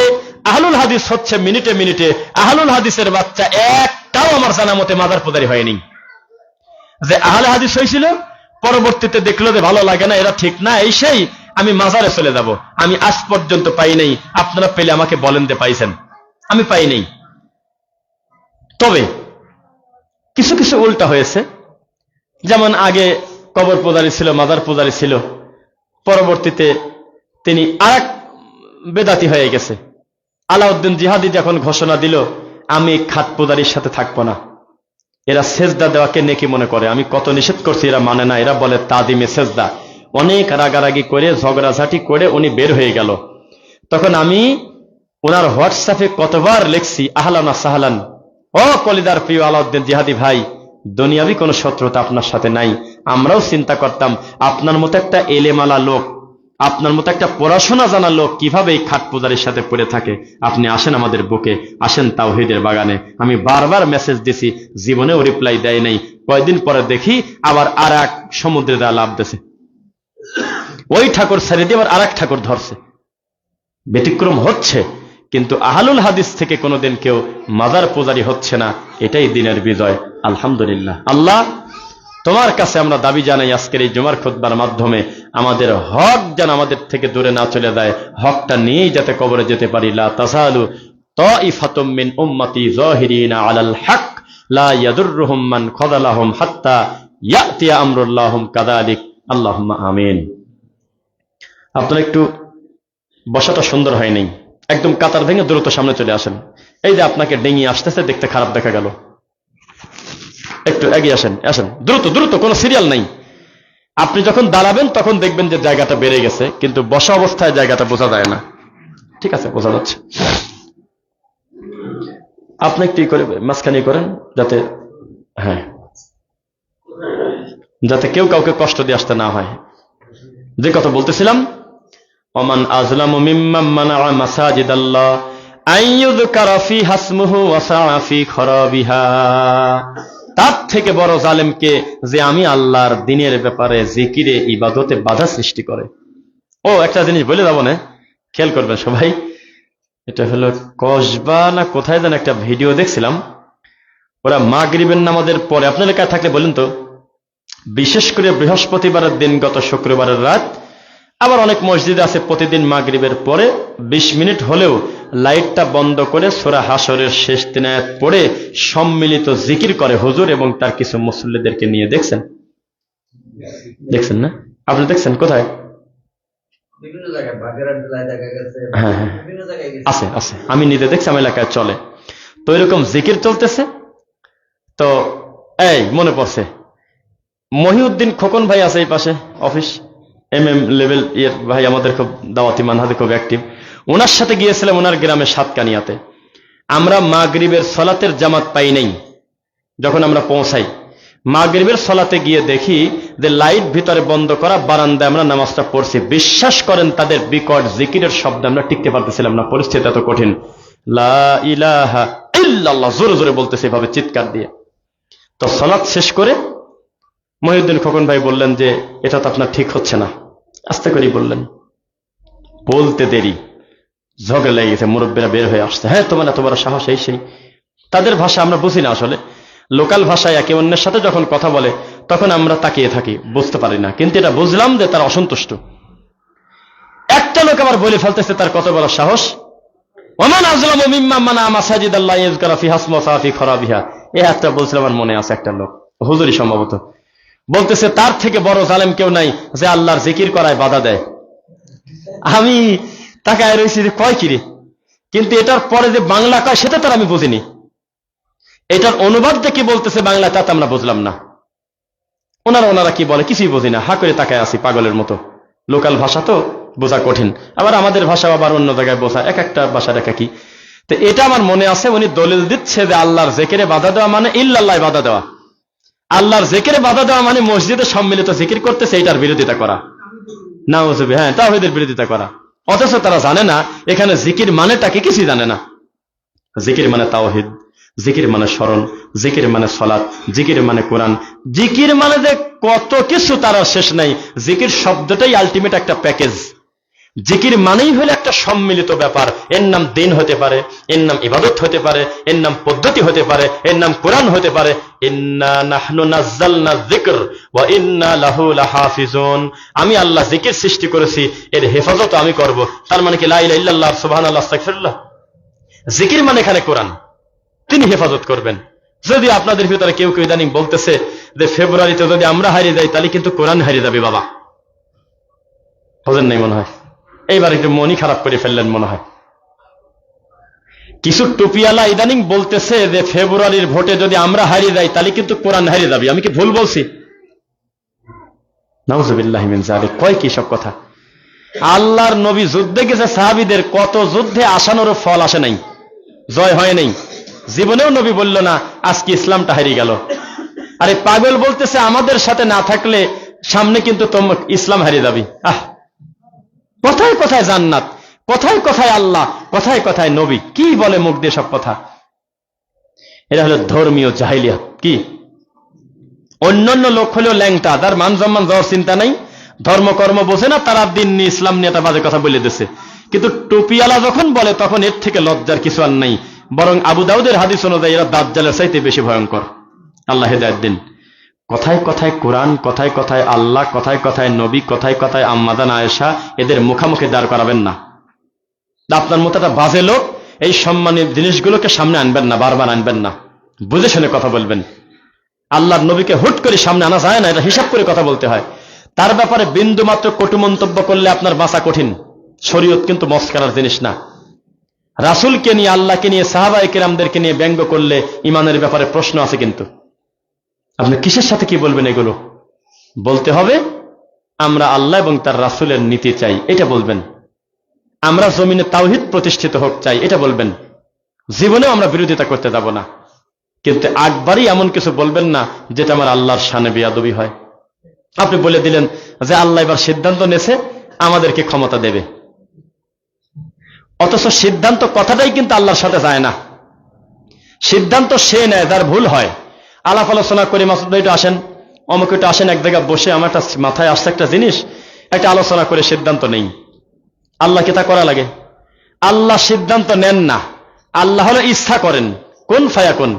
আহলুল হাদিস হচ্ছে মিনিটে মিনিটে। আহলুল হাদিসের বাচ্চা একটাও আমার জানা মতে মাজার পূজারী হয়নি। যে আহলে হাদিস হয়েছিল পরবর্তীতে দেখলো যে ভালো লাগে না, এরা ঠিক না, এই সেই আমি মাজারে চলে যাব। আমি আজ পর্যন্ত পাই নাই, আপনারা পেলে আমাকে বলেন যে পাইছেন, আমি পাই নাই। তবে কিছু কিছু উল্টা হয়েছে, যেমন আগে কবর পূজারী ছিল, মাজার পূজারী ছিল, পরবর্তীতে তিনি আরেক বেদাতি হয়ে গেছে। আলাউদ্দিন জিহাদি যখন ঘোষণা দিল আমি খাট পূজারীর সাথে থাকবো না, এরা সেজদা দেওয়াকে নেকি মনে করে, আমি কত নিষেধ করছি এরা মানে না, এরা বলে তাদিমে সেজদা। অনেক রাগারাগি করে ঝগড়াঝাটি করে উনি বের হয়ে গেল। তখন আমি ওনার হোয়াটসঅ্যাপে কতবার লিখছি আহলান সাহলান, ও কলিদার প্রিয় আলাউদ্দিন জিহাদি ভাই, দুনিয়াবি কোনো শত্রুতা আপনার সাথে নাই। আমরাও চিন্তা করতাম আপনার মতো একটা এলেমালা লোক আপনার মতো একটা পড়াশোনা জানা লোক কিভাবে এই খাট পূজারির সাথে পড়ে থাকে। আপনি আসেন আমাদের বুকে, আসেন তাওহীদের বাগানে। আমি বারবার মেসেজ দিছি, জীবনেও রিপ্লাই দেয় নাই। কয়েকদিন পরে দেখি আবার আর এক সমুদ্রে দেওয়া লাভ দিছে। ওই ঠাকুর ছেড়ে দিয়ে আবার আর এক ঠাকুর ধরছে। ব্যতিক্রম হচ্ছে, কিন্তু আহলুল হাদিস থেকে কোনোদিন কেউ মাজার পূজারি হচ্ছে না। এটাই দিনের বিজয়। আলহামদুলিল্লাহ। আল্লাহ, তোমার কাছে আমরা দাবি জানাই আজকের এই জুমার খুতবার মাধ্যমে আমাদের হক যেন আমাদের থেকে দূরে না চলে যায়, হকটা নিয়েই যাতে কবরে যেতে পারি। লা তাসালু তাইফাতুম মিন উম্মতি যাহিরিনা আলাল হক লা ইয়াদুররুহুম মান খাযালাহুম হাত্তা ইয়াতিয়া আমরুল্লাহুম কাযালিক। আল্লাহুম্মা আমিন। আপনারা একটু বসাটা সুন্দর হয় নাই, একদম কাতার ভেঙে দ্রুত সামনে চলে আসেন। এই যে আপনাকে ডেঙিয়ে আসতেছে, দেখতে খারাপ দেখা গেল, একটু এগিয়ে আসেন, আসেন দ্রুত দ্রুত, কোনো সিরিয়াল নাই। আপনি যখন দাঁড়াবেন তখন দেখবেন যে জায়গাটা বেড়ে গেছে, কিন্তু বসা অবস্থায় জায়গাটা বোঝা যায় না। ঠিক আছে, বোঝা যাচ্ছে। আপনি একটু করে মাঝখানে করেন, যাতে হ্যাঁ, যাতে কেউ কাউকে কষ্ট দিয়ে আসতে না হয়। যে কথা বলতেছিলাম, ওমান আযলামু মিম্মান মানাআ মাসাজিদাল্লাহ আইয়ুযকারা ফিহা ইসমুহু ওয়া সাআ ফি খরাবিহা। তার থেকে বড় জালেমকে যে আমি আল্লাহর দ্বীনের ব্যাপারে জিকিরে ইবাদতে বাধা সৃষ্টি করে। ও একটা জিনিস বলে যাব না, খেয়াল করবেন সবাই। এটা হলো কসবা না কোথায় যেন একটা ভিডিও দেখছিলাম, ওরা মাগরিবের নামাজের পরে, আপনার এলাকায় থাকলে বলেন তো, বিশেষ করে বৃহস্পতিবারের দিন গত শুক্রবারের রাত, আবার অনেক মসজিদে আছে প্রতিদিন মাগরিবের পরে 20 মিনিট হলেও লাইটটা বন্ধ করে সূরা হাশরের শেষ 3 আয়াত পড়ে সম্মিলিত জিকির করে হুজুর এবং তার কিছু মুসল্লিদেরকে নিয়ে। দেখছেন? দেখছেন না? আপনি দেখছেন কোথায়? বিভিন্ন জায়গায়, বাগেরহাট জেলায় দেখা গেছে। হ্যাঁ হ্যাঁ, বিভিন্ন জায়গায় আছে আছে, আমি নিজে দেখছি, আমার এলাকায় চলে। তো এরকম জিকির চলতেছে। তো এই মনে পড়ছে, মহিউদ্দিন খোকন ভাই আছে এই পাশে, অফিস MM লেভেল ইয়ের ভাই, আমাদের খুব দাওয়াতি মানহাজে খুব অ্যাক্টিভ। ওনার সাথে গিয়েছিলাম ওনার গ্রামে সাতকানিয়াতে। আমরা মাগরিবের সলাতের জামাত পাই নাই। যখন আমরা পৌঁছাই মাগরিবের সলাতে গিয়ে দেখি যে লাইট ভিতরে বন্ধ করা, বারান্দায় আমরা নামাজটা পড়ছি। বিশ্বাস করেন তাদের বিকট জিকিরের শব্দ আমরা টিকতে পারতেছিলাম না, পরিস্থিতি এত কঠিন। লা ইলাহা ইল্লাল্লাহ জোরে জোরে বলতেছে এভাবে চিৎকার দিয়ে। তো সলাত শেষ করে মহিউদ্দিন খোকন ভাই বললেন যে এটা তো আপনার ঠিক হচ্ছে না, আস্তে করেই বললেন। বলতে দেরি, ঝগড়া লেগে গেছে, মুরব্বীরা বের হয়ে আসছে। হ্যাঁ, তোমার এত বড় সাহস, এই সেই। তাদের ভাষা আমরা বুঝি না আসলে। লোকাল ভাষায় একে অন্যের সাথে যখন কথা বলে তখন আমরা তাকিয়ে থাকি, বুঝতে পারি না। কিন্তু এটা বুঝলাম যে তারা অসন্তুষ্ট। একটা লোক আবার বলে ফেলতেছে তার কত বড় সাহস, ওমান আযলামু মিম্মান মানাআ মাসাজিদাল্লাহি ইযকারা ফিহা ইসমুহু ওয়া সাআ ফি খরাবিহা। এই একটা বলছিল, আমার মনে আছে, একটা লোক হুজুরি সম্ভবত বলতেছে তার থেকে বড় জালেম কেউ নাই যে আল্লাহর জিকির করায় বাধা দেয়। আমি তাকায় রয়েছি যে কয় কিরে, কিন্তু এটার পরে যে বাংলা কয় সেটা তো আমি বুঝিনি। এটার অনুবাদ যে কি বলতেছে বাংলা তা তো আমরা বুঝলাম না। ওনারা কি বলে কিছুই বুঝি না, হা করে তাকায় আছি পাগলের মতো। লোকাল ভাষা তো বোঝা কঠিন, আবার আমাদের ভাষা আবার অন্য জায়গায় বোঝা, এক একটা ভাষার এক একই। তো এটা আমার মনে আছে, উনি দলিল দিচ্ছে যে আল্লাহর জিকিরে বাধা দেওয়া মানে ইল্লাল্লাহ বাধা দেওয়া। আল্লাহর জিকিরে বাধা দেওয়া মানে মসজিদে সম্মিলিত জিকির করতেছে, এটার বিরোধিতা করা। নাউযুবিল্লাহ, হ্যাঁ, তাওহীদের বিরোধিতা করা। অথচ তারা জানে না এখানে জিকির মানেটাকে, কিছুই জানে না। জিকির মানে তাওহীদ, জিকির মানে স্মরণ, জিকির মানে সালাত, জিকির মানে কোরআন, জিকির মানে যে কত কিছু তারা শেষ নাই। জিকির শব্দটাই আলটিমেট একটা প্যাকেজ। জিকির মানেই হলো একটা সম্মিলিত ব্যাপার। এর নাম দিন হতে পারে, এর নাম ইবাদত হতে পারে, এর নাম পদ্ধতি হতে পারে, এর নাম কোরআন হতে পারে। ইন্না নাহনু নাযালনা যিকর ওয়া ইন্না লাহু লাহাফিজুন। আমি আল্লাহ জিকির সৃষ্টি করেছি, এর হেফাজত আমি করব। তার মানে কি লা ইলাহা ইল্লাল্লাহ সুবহানাল্লাহ আস্তাগফিরুল্লাহ? জিকির মানে এখানে কোরআন, তিনি হেফাজত করবেন। যদি আপনাদের ভিতরে কেউ কেউ ইদানিং বলতেছে যে ফেব্রুয়ারিতে যদি আমরা হারিয়ে যাই তাহলে কিন্তু কোরআন হারিয়ে যাবে, বাবা বোঝেন নাই মনে হয়। এইবার একটু মনই খারাপ করে ফেললেন মনে হয়। কিছু টুপিওয়ালা ইদানিং বলতেছে যে ফেব্রুয়ারির ভোটে যদি আমরা হারিয়ে যাই তাহলে কিন্তু কোরআন হারিয়ে যাবে। আমি কি ভুল বলছি? নাউযুবিল্লাহি মিন যালিক। কয় কি সব কথা? আল্লাহর নবী যুদ্ধে গেছে, সাহাবীদের কত যুদ্ধে আসানোর ফল আসে নাই, জয় হয় নাই। জীবনেও নবী বলল না আজকে ইসলামটা হারিয়ে গেল। আরে পাগল বলতেছে আমাদের সাথে না থাকলে সামনে কিন্তু ইসলাম হারিয়ে যাবে। কথায় কথায় জান্নাত, কথায় কথায় আল্লাহ, কথায় কথায় নবী, কি বলে মুখ দিয়ে সব কথা। এটা হলো ধর্মীয় জাহিলিয়াত। কি অন্যান্য লোক হলেও ল্যাংটা, তার মান সম্মান যাওয়ার চিন্তা নাই, ধর্মকর্ম বোঝে না, তারা দিন নিয়ে ইসলাম নিয়ে একটা বাজে কথা বলে দিচ্ছে। কিন্তু টুপিওয়ালা যখন বলে তখন এর থেকে লজ্জার কিছু আর নাই। বরং আবু দাউদের হাদিস অনুযায়ী এরা দাজ্জালের চাইতে বেশি ভয়ঙ্কর। আল্লাহ হেদায়েত দিন। কথায় কথায় কোরআন, কথায় কথায় আল্লাহ, কথায় কথায় নবী, কথায় কথায় আম্মাজান আয়েশা, এদের মুখামুখি দাঁড় করাবেন না। আপনার মতো একটা বাজে লোক এই সম্মানীয় জিনিসগুলোকে সামনে আনবেন না, বারবার আনবেন না, বুঝে শুনে কথা বলবেন। আল্লাহর নবীকে হুট করে সামনে আনা যায় না, এটা হিসাব করে কথা বলতে হয়। তার ব্যাপারে বিন্দু মাত্র কটু মন্তব্য করলে আপনার বাঁচা কঠিন। শরীয়ত কিন্তু মস্কারার জিনিস না। রাসূলকে নিয়ে, আল্লাহকে নিয়ে, সাহাবায়ে কেরামদেরকে নিয়ে ব্যঙ্গ করলে ইমানের ব্যাপারে প্রশ্ন আছে। কিন্তু আপনি কিসের সাথে কি বলবেন? এগুলো বলতে হবে আমরা আল্লাহ এবং তার রাসূলের নীতি চাই, এটা বলবেন। আমরা জমিনে তাওহীদ প্রতিষ্ঠিত হোক চাই, এটা বলবেন। জীবনেও আমরা বিরোধিতা করতে যাব না। কিন্তু একবারই এমন কিছু বলবেন না যেটা আমার আল্লাহর শানে বেয়াদবি হয়। আপনি বলে দিলেন যে আল্লাহ এবার সিদ্ধান্ত নেছে, আমাদেরকে ক্ষমতা দেবে, অথচ সিদ্ধান্ত কথাটাই কিন্তু আল্লাহর সাথে যায় না। সিদ্ধান্ত সে নেয় যার ভুল হয়। আলাপ আলোচনা করে, মাসুদ ভাই একটু আসেন, অমুক একটু আসেন, এক জায়গায় বসে আমার একটা মাথায় আসছে একটা জিনিস, একটা আলোচনা করে সিদ্ধান্ত নেই। আল্লাহকে তা করা লাগে? আল্লাহ সিদ্ধান্ত নেন না, আল্লাহ হলো ইচ্ছা করেন, কোন ফায়াকুন।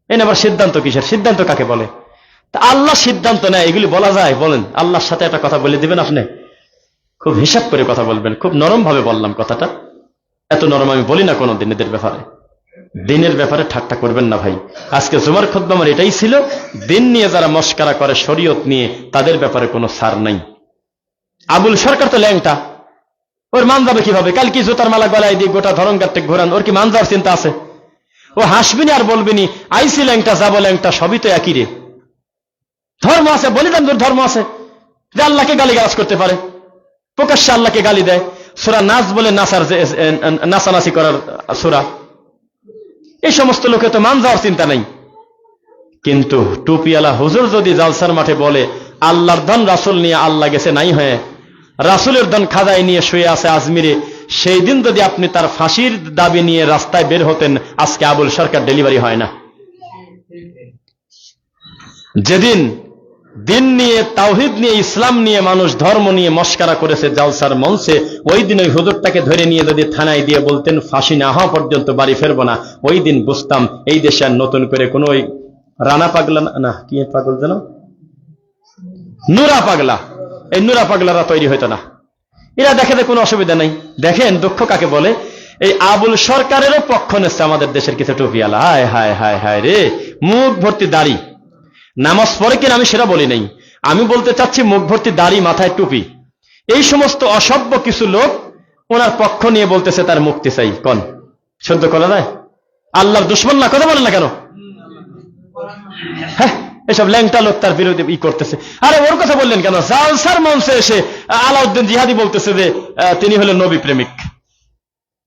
এনে আবার সিদ্ধান্ত কিসের? সিদ্ধান্ত কাকে বলে? তা আল্লাহ সিদ্ধান্ত নেয়, এগুলি বলা যায়? বলেন। আল্লাহর সাথে একটা কথা বলে দিবেন আপনি, খুব হিসাব করে কথা বলবেন। খুব নরম ভাবে বললাম কথাটা, এত নরম আমি বলি না কোনোদিন এদের ব্যাপারে। দিনের ব্যাপারে ঠাট্টা করবেন না ভাই। আজকে জুমার খুতবা আমার এটাই ছিল, দিন নিয়ে যারা মস্কারা করে, শরীয়ত নিয়ে, তাদের ব্যাপারে কোনো ছাড় নাই। আবুল সরকার তো ল্যাংটা, ওর মান যাবে কিভাবে? কাল কি জুতার মালা গলায় দিয়ে গোটা ধরন কাটতে ঘোরান, ওর কি মান যাওয়ার চিন্তা আছে? ও হাসবিনি আর বলবিনি আইসি ল্যাংটা, যাবো ল্যাংটা, সবই তো একই রে। ধর্ম আছে, বলিদান ধর্ম আছে, যে আল্লাহকে গালিগালাজ করতে পারে, প্রকাশ্যে আল্লাহকে গালি দেয়। সূরা নাস বলে নাচানাচি করার সূরা। এই সমস্ত লোকে তো মান যাওয়ার চিন্তা নাই। কিন্তু টুপিওয়ালা হুজুর যদি জালসার মাঠে বলে আল্লাহর ধন রাসূল নিয়ে আল্লাহ গেছে নাই হয়ে, রাসূলের ধন খাজায় নিয়ে শুয়ে আছে আজমিরে, সেই দিন যদি আপনি তার ফাঁসির দাবি নিয়ে রাস্তায় বের হতেন, আজকে আবুল সরকার ডেলিভারি হয় না। যেদিন দিন নিয়ে, তাওহীদ নিয়ে, ইসলাম নিয়ে, মানুষ ধর্ম নিয়ে মস্কারা করেছে জালসার মঞ্চে, ওই দিন ওই হুজুরটাকে ধরে নিয়ে যদি থানায় দিয়ে বলতেন ফাঁসি না হওয়া পর্যন্ত বাড়ি ফেরবো না, ওই দিন বুঝতাম এই দেশে আর নতুন করে কোন ওই রানা পাগলা, না কি পাগল যেন, নুরা পাগলা, এই নুরা পাগলারা তৈরি হইতো না। এরা দেখে কোনো অসুবিধা নাই। দেখেন দুঃখ কাকে বলে, এই আবুল সরকারেরও পক্ষ নিচ্ছে আমাদের দেশের কিছু টুপিওয়ালা। হায় হায় হায় হায় রে, মুখ ভর্তি দাড়ি, নামাজ পড়ে কিনা আমি সেটা বলি নাই, আমি বলতে চাচ্ছি মুখ ভর্তি দাড়ি, মাথায় টুপি, এই সমস্ত অসভ্য কিছু লোক ওনার পক্ষ নিয়ে বলতেছে তার মুক্তি চাই। কোন সহ্য করা যায়? আল্লাহর দুশমন না, কথা বলেন না কেন? হ্যাঁ, এসব ল্যাংটা লোক তার বিরোধী করতেছে। আরে ওর কথা বললেন কেন? জালসার মঞ্চে এসে আলাউদ্দিন জিহাদি বলতেছে যে তিনি হলেন নবী প্রেমিক।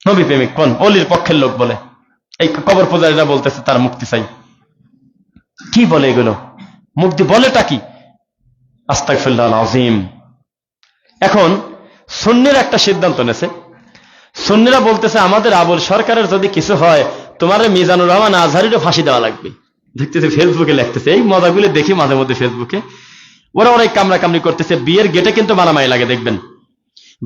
নবী প্রেমিক কোন? অলির পক্ষের লোক বলে। এই কবর পূজারীরা বলতেছে তার মুক্তি চাই। কি বলে এগুলো? মুক্তি বলেটা কি? আস্তাগফিরুল্লাহ আযীম। এখন সুন্নিরা একটা সিদ্ধান্ত নেছে। সুন্নিরা বলতেছে আমাদের আবুল সরকারের যদি কিছু হয়, তোমার মিজানুর রহমান আজহারিরও ফাঁসি দেওয়া লাগবে। দেখতেছে ফেসবুকে লিখতেছে, এই মজাগুলো দেখি মাঝে মধ্যে ফেসবুকে। ওরা কামড়া কামড়ি করতেছে। বিয়ের গেটে কিন্তু মারামারি লাগে, দেখবেন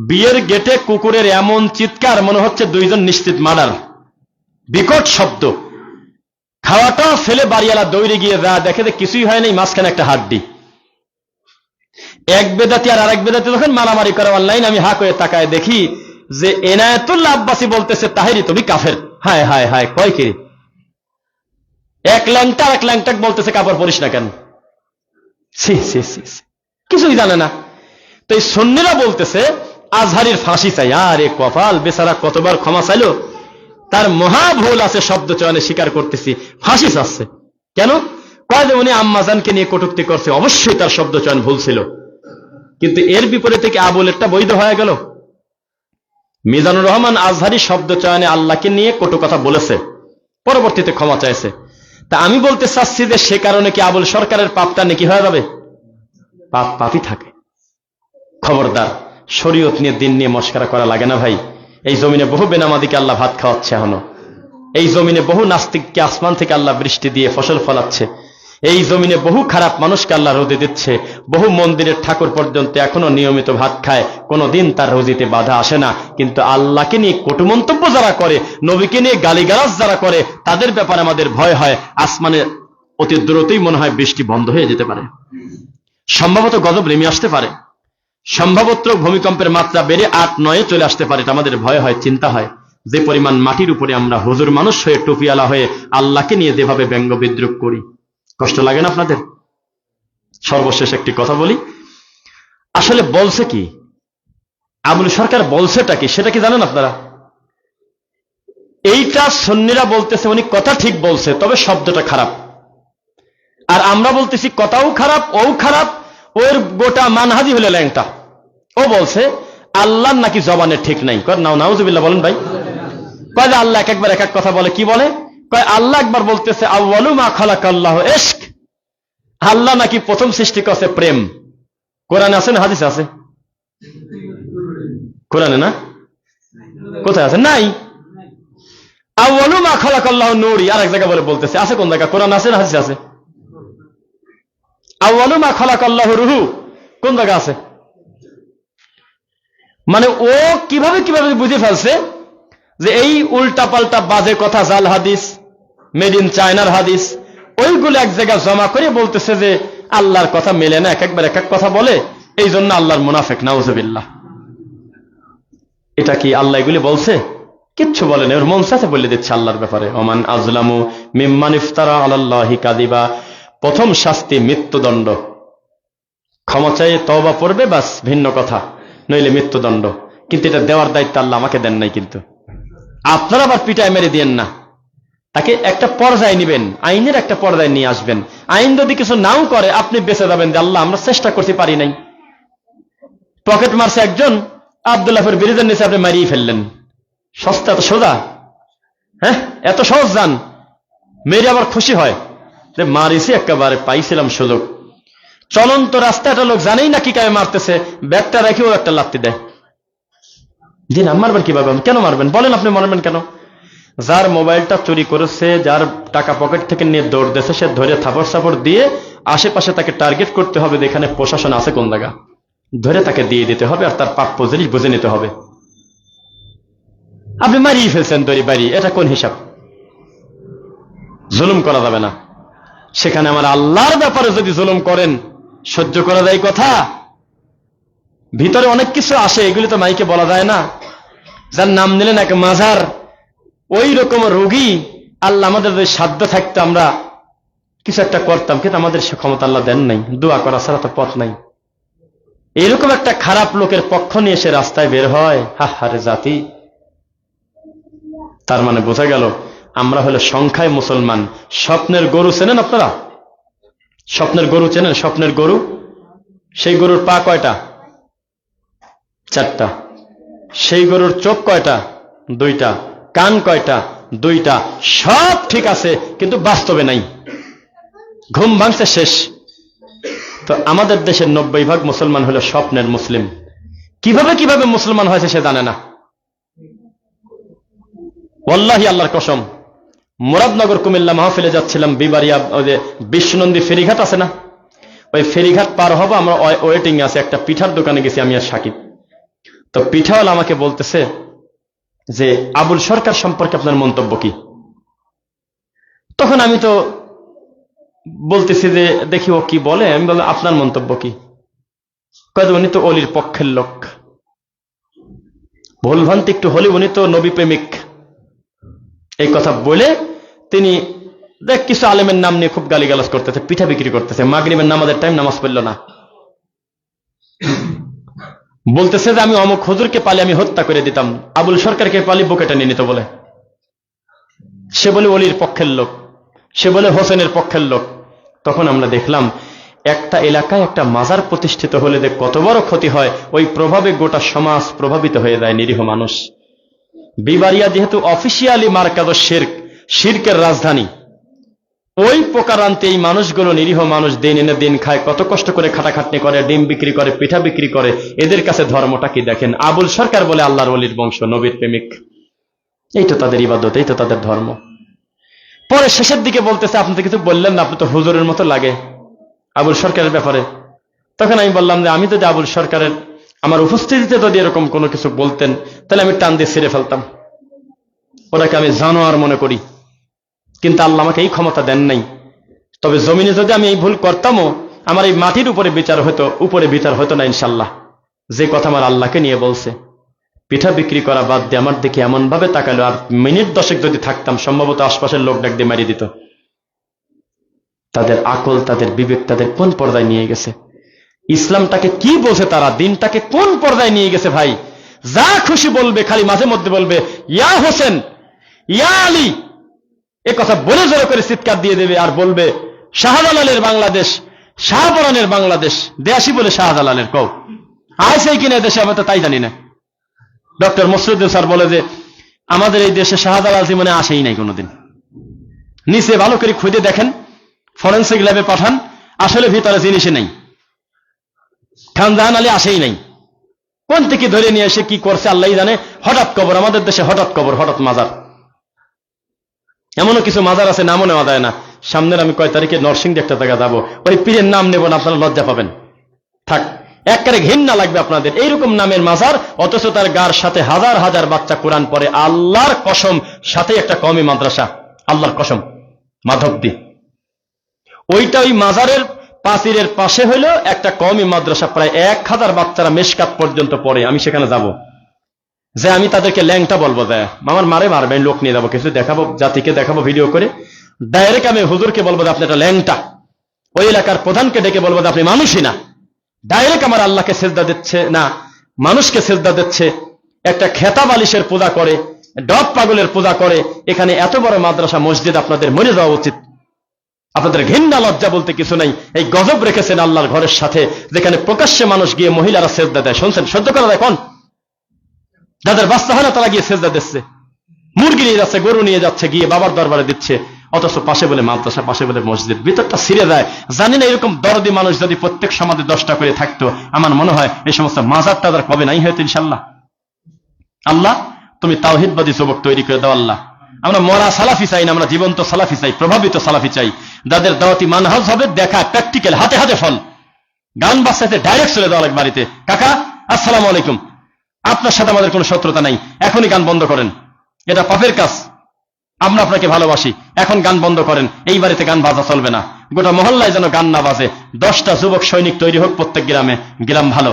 বিয়ের গেটে কুকুরের এমন চিৎকার, মনে হচ্ছে দুইজন নিশ্চিত মার্ডার, বিকট শব্দ। খাওয়াটা ফেলে বাড়িওয়ালা দৌড়ে গিয়ে যা দেখে যে কিছুই হয় নাই, মাঝখানে একটা হাড্ডি। এক বেদাতি আর আরেক বেদাতি যখন মারামারি করে অনলাইন, আমি হা করে তাকায় দেখি যে এনায়েতুল্লাহ আব্বাসী বলতেছে তাহেরি তুমি কাফের। হায় হায় হায়, কয় কি? এক ল্যাংটা এক ল্যাংটাক বলতেছে কাপড় পরিস না কেন? কিছুই জানে না। তো এই সুন্নিরা বলতেছে আজহারির ফাঁসি চাই। আরে কপাল, বেচারা কতবার ক্ষমা চাইলো, তার মহা ভুল আছে, শব্দ চয়নে স্বীকার করতেছি, ফাঁসি চাচ্ছে। কেন? কয় যে উনি আম্মাজানকে নিয়ে কটূক্তি করছে, অবশ্যই তার শব্দ চয়ন ভুল ছিল, কিন্তু এর বিপরীতে কি আবুলেরটা বৈধ হয়ে গেল? মিজানুর রহমান আজহারি শব্দ চয়নে আল্লাহকে নিয়ে কটু কথা বলেছে, পরবর্তীতে ক্ষমা চাইছে। তা আমি বলতে চাচ্ছি যে সে কারণে কি আবুল সরকারের পাপটা নেকি হয়ে যাবে? পাপ পাপই থাকে। খবরদার, শরীয়ত নিয়ে দিন নিয়ে মস্করা করা লাগে না ভাই। এই জমিনে বহু বেনামাদিকে আল্লাহ ভাত খাওয়াচ্ছে এখনো। এই জমিনে বহু নাস্তিককে আসমান থেকে আল্লাহ বৃষ্টি দিয়ে ফসল ফলাচ্ছে। এই জমিনে বহু খারাপ মানুষকে আল্লাহ রোদে দিচ্ছে। বহু মন্দিরের ঠাকুর পর্যন্ত এখনো নিয়মিত ভাত খায়, কোনোদিন তার রোজিতে বাধা আসে না। কিন্তু আল্লাহকে নিয়ে কটু মন্তব্য যারা করে, নবীকে নিয়ে গালিগালাজ যারা করে, তাদের ব্যাপারে আমাদের ভয় হয়। আসমানে অতি দ্রুতই মনে হয় বৃষ্টি বন্ধ হয়ে যেতে পারে, সম্ভবত গজব নেমে আসতে পারে, সম্ভবত ভূমিকম্পের মাত্রা বেড়ে 8-9 চলে আসতে পারে। এটা আমাদের ভয় হয়, চিন্তা হয়। যে পরিমাণ মাটির উপরে আমরা হুজুর মানুষ হয়ে টুপিওয়ালা হয়ে আল্লাহকে নিয়ে যেভাবে ব্যঙ্গ বিদ্রুপ করি, কষ্ট লাগে না আপনাদের? সর্বশেষ একটি কথা বলি, আসলে বলছে কি আবুল সরকার, বলছেটা কি সেটা কি জানেন আপনারা? এইটা সুন্নিরা বলতেছে উনি কথা ঠিক বলছে, তবে শব্দটা খারাপ। আর আমরা বলতেছি কথাও খারাপ, ও খারাপ, ওর গোটা মানহাজি হলে ল্যাংটা। ও বলছে আল্লাহ নাকি জবানের ঠিক নাই। নাউজুবিল্লাহ বলেন ভাই। কয় যে আল্লাহ একবার এক এক কথা বলে। কি বলে? কয় আল্লাহ একবার বলতেছে আউয়ালু মা খালাকাল্লাহু ইশক, আল্লাহ নাকি প্রথম সৃষ্টি করছে প্রেম। কোরআনে আছে না হাদিসে আছে? কোরআনে না, কোথায় আছে? নাই। আউয়ালু মা খালাকাল্লাহু নূরি আর এক জায়গায় বলে বলতেছে, আছে কোন জায়গা? কোরআন আছে না হাদিসে আছে? আউয়ালু মা খালাকাল্লাহু রুহু কোন জায়গা আছে? মানে ও কিভাবে কিভাবে বুঝে ফেলছে যে এই উল্টা পাল্টা বাজে কথা, জাল হাদিস, মেড ইন চায়নার হাদিস, ওইগুলো এক জায়গায় জমা করে বলতেছে যে আল্লাহর কথা মেলে না, এক একবার এক এক কথা বলে, এই জন্য আল্লাহর মুনাফিক। নাউজুবিল্লাহ। এটা কি আল্লাহ এগুলি বলছে? কিচ্ছু বলেন, ওর মন চাইছে বলে দিচ্ছে আল্লাহর ব্যাপারে। ওমান আজলামু মিম্মান ইফতারা আলাল্লাহি কাযিবা। প্রথম শাস্তি মৃত্যুদণ্ড। ক্ষমা চাইয়ে তওবা পড়বে, বাস, ভিন্ন কথা, নইলে মৃত্যুদণ্ড। কিন্তু এটা দেওয়ার দায়িত্ব আল্লাহ আমাকে দেন নাই। কিন্তু আপনারা আবার পিটায় মেরে দিয়েন না, তাকে একটা পর্যায়ে নিবেন, আইনের একটা পর্যায়ে নিয়ে আসবেন। আইন যদি কিছু নাও করে, আপনি বেঁচে যাবেন যে আল্লাহ আমরা চেষ্টা করতে পারি নাই। পকেট মারছে একজন, আব্দুল্লাহের ব্রিজের নিচে আপনি মারিয়ে ফেললেন। সস্তা, এত সোজা? হ্যাঁ, এত সহজ যান, মেরে আবার খুশি হয় যে মারিছি, একেবারে পাইছিলাম সুযোগ। চলন্ত রাস্তা, একটা লোক জানেই না কি কায়ে মারতেছে, ব্যাগটা রেখেও একটা লাত্তি দেয়। দিন মারবেন কিভাবে? কেন মারবেন বলেন? আপনি মারবেন কেন? যার মোবাইলটা চুরি করেছে, যার টাকা পকেট থেকে নিয়ে দৌড় দিয়েছে, সে ধরে থাপড় সাপড় দিয়ে আশেপাশে তাকে টার্গেট করতে হবে, যেখানে প্রশাসন আছে কোন জায়গা, ধরে তাকে দিয়ে দিতে হবে, আর তার প্রাপ্য জিনিস বুঝে নিতে হবে। আপনি মারিয়ে ফেলছেন দড়ি বাড়ি, এটা কোন হিসাব? জুলুম করা যাবে না। সেখানে আমার আল্লাহর ব্যাপারে যদি জুলুম করেন, সহ্য করা যায় কথা? ভিতরে অনেক কিছু আসে, এগুলি তো মাইকে বলা যায় না। যার নাম নিলেন এক মাজার, ওই রকম রোগী। আল্লাহ আমাদের যদি সাধ্য থাকতো আমরা কিছু একটা করতাম, কিন্তু আমাদের সে ক্ষমতা আল্লাহ দেন নাই। দোয়া করা ছাড়া তো পথ নাই। এরকম একটা খারাপ লোকের পক্ষ নিয়ে সে রাস্তায় বের হয়, হাহারে জাতি। তার মানে বোঝা গেল আমরা হলো সংখ্যায় মুসলমান। স্বপ্নের গরু চেনেন আপনারা? স্বপ্নের গরু চেনেন? স্বপ্নের গরু, সেই গরুর পা কয়টা? 4টা। সেই গরুর চোখ কয়টা? 2টা। কান কয়টা? 2টা। সব ঠিক আছে, কিন্তু বাস্তবে নাই। ঘুম ভাঙছে, শেষ। তো আমাদের দেশের 90% মুসলমান হলো স্বপ্নের মুসলিম। কিভাবে কিভাবে মুসলমান হয়েছে সে জানে না। ওয়াল্লাহি আল্লাহর কসম, মুরাদনগর কুমিল্লা মাহফিলে যাচ্ছিলাম, বিবারিয়া, ওই যে বিশ্বনন্দী ফেরিঘাট আছে না, ওই ফেরিঘাট পার হবো, আমরা ওয়েটিং আছে, একটা পিঠার দোকানে গেছি আমি আর সাকিব। তো পিঠাওয়ালা আমাকে বলতেছে যে আবুল সরকার সম্পর্কে আপনার মন্তব্য কি? তখন আমি তো বলতেছি যে দেখি ও কি বলে। আমি বললাম আপনার মন্তব্য কি? কয় উনি তো অলির পক্ষের লোক। ভুলভ্রান্তি একটু হলে উনি তো নবী প্রেমিক। এই কথা বলে তিনি দেখ কিছু আলেমের নাম নিয়ে খুব গালিগালাজ করতেছে, পিঠা বিক্রি করতেছে। মাগরিবের নামাজের টাইম, নামাজ পড়ল না। বলতেছে যে আমি অমুক হুজুরকে পালি আমি হত্যা করে দিতাম, আবুল সরকারকে পালি বুকেটা নিয়ে নিত বলে। সে বলে অলির পক্ষের লোক, সে বলে হোসেনের পক্ষের লোক। তখন আমরা দেখলাম একটা এলাকায় একটা মাজার প্রতিষ্ঠিত হলে যে কত বড় ক্ষতি হয়, ওই প্রভাবে গোটা সমাজ প্রভাবিত হয়ে যায়, নিরীহ মানুষ। বিবারিয়া যেহেতু অফিসিয়ালি মার্কাজ শিরক, শিরকের রাজধানী, ওই প্রকারান্তে এই মানুষগুলো নিরীহ মানুষ দিন এনে দিন খায়, কত কষ্ট করে খাটাখাটনি করে, ডিম বিক্রি করে, পিঠা বিক্রি করে। এদের কাছে ধর্মটা কি দেখেন? আবুল সরকার বলে আল্লাহর ওলির বংশ, নবীর প্রেমিক। এই তো তাদের ইবাদত, এই তো তাদের ধর্ম। পরে শেষের দিকে বলতেছে, আপনি তো কিছু বললেন না, আপনি তো হুজুরের মতো লাগে আবুল সরকারের ব্যাপারে। তখন আমি বললাম যে আমি যদি আবুল সরকারের আমার উপস্থিতিতে যদি এরকম কোনো কিছু বলতেন, তাহলে আমি টান দিয়ে ছিঁড়ে ফেলতাম। ওনাকে আমি জানোয়ার মনে করি, কিন্তু আল্লাহ আমাকে এই ক্ষমতা দেন নাই। তবে জমিনে যদি আমি এই ভুল করতামও, আমার এই মাটির উপরে বিচার হতো, উপরে বিচার হতো না ইনশাল্লাহ। যে কথা আমার আল্লাহকে নিয়ে বলছে। পিঠা বিক্রি করা বাদ দিয়ে আমার দিকে এমন ভাবে তাকালো, আর মিনিট 10 যদি থাকতাম সম্ভবত আশপাশের লোক ডাক দিয়ে মারিয়ে দিত। তাদের আকল, তাদের বিবেক, তাদের কোন পর্দায় নিয়ে গেছে? ইসলামটাকে কি বোঝে তারা? দিনটাকে কোন পর্দায় নিয়ে গেছে ভাই? যা খুশি বলবে, খালি মাঝে মধ্যে বলবে ইয়া হোসেন, ইয়া আলী, এ কথা বলে জোরে করে চিৎকার দিয়ে দেবে, আর বলবে শাহজালালের বাংলাদেশ, শাহপরানের বাংলাদেশ। দেশি বলে শাহজালালের কও আইসে কিনা দেশে, আমি তো তাই জানি না। ডক্টর মসরুদ্দিন স্যার বলে যে আমাদের এই দেশে শাহজালাল জীবনে আসেই নাই কোনোদিন। নিচে ভালো করে খুঁজে দেখেন, ফরেন্সিক ল্যাবে পাঠান, আসলে ভিতরে জিনিসই নেই। খানজাহান আলী আসেই নাই। কোন থেকে ধরে নিয়ে এসে কি করছে আল্লাহ জানে। হঠাৎ কবর, আমাদের দেশে হঠাৎ কবর, হঠাৎ মাজার। এমনও কিছু মাজার আছে নামও নেওয়া যায় না। সামনের আমি কয় তারিখে নরসিংদী একটা জায়গা যাবো, ওই পীরের নাম নেব না, আপনারা লজ্জা পাবেন। থাক, একবারে ঘৃণা লাগবে আপনাদের এইরকম নামের মাজার, অথচ তার গার সাথে হাজার হাজার বাচ্চা কোরআন পড়ে। আল্লাহর কসম, সাথে একটা কওমি মাদ্রাসা, আল্লাহর কসম, মাধবদী। ওইটা ওই মাজারের পাচিরের পাশে হইল একটা কওমি মাদ্রাসা, প্রায় 1000 বাচ্চারা মেশকাত পর্যন্ত পড়ে। আমি সেখানে যাব, যে আমি তাদেরকে ল্যাংটা বলবো, দেয় আমার মারে মারবে, লোক নিয়ে যাবো, কিছু দেখাবো, জাতিকে দেখাবো ভিডিও করে। ডাইরেক্ট আমি হুজুরকে বলবো যে আপনি একটা ল্যাংটা। ওই এলাকার প্রধানকে ডেকে বলবো যে আপনি মানুষই না। ডাইরেক্ট আমার আল্লাহকে সেজদা দিচ্ছে না, মানুষকে সেজদা দিচ্ছে। একটা খেতা বালিশের পূজা করে, ডব পাগলের পূজা করে। এখানে এত বড় মাদ্রাসা মসজিদ, আপনাদের মরে যাওয়া উচিত। আপনাদের ঘৃণা লজ্জা বলতে কিছু নাই। এই গজব রেখেছেন আল্লাহর ঘরের সাথে, যেখানে প্রকাশ্যে মানুষ গিয়ে মহিলারা সেজদা দেয়। শুনছেন? সহ্য করা যায়? কোন যাদের বাচ্চা হয় না তারা গিয়ে সেজদা দিচ্ছে, মুরগি নিয়ে যাচ্ছে, গরু নিয়ে যাচ্ছে, গিয়ে বাবার দরবারে দিচ্ছে, অথচ পাশে বলে মাদ্রাসা, পাশে বলে মসজিদ। ভিতরটা ছিঁড়ে যায়। জানি না এরকম দরদি মানুষ যদি প্রত্যেক সমাজে 10টা করে থাকতো, আমার মনে হয় এই সমস্ত মাজার টাজার কবে নাই হয়তো ইনশাল্লাহ। আল্লাহ তুমি তাওহীদবাদী যুবক তৈরি করে দাও আল্লাহ। আমরা মরা সালাফি চাই না, আমরা জীবন্ত সালাফি চাই, প্রভাবিত সালাফি চাই, যাদের দাওয়াতি মানহাজ হবে দেখা, প্র্যাকটিক্যাল, হাতে হাতে ফল। গান বাচ্চাতে ডাইরেক্ট চলে দেওয়া লাগে বাড়িতে, কাকা আসসালামু আলাইকুম, আপনার সাথে আমাদের কোনো শত্রুতা নাই, এখনই গান বন্ধ করেন, এটা পাপের কাজ, আমরা আপনাকে ভালোবাসি, এখন গান বন্ধ করেন, এই বাড়িতে গান বাজা চলবে না। গোটা মহল্লায় যেন গান না বাজে। 10টা যুবক সৈনিক তৈরি হোক প্রত্যেক গ্রামে, গ্রাম ভালো।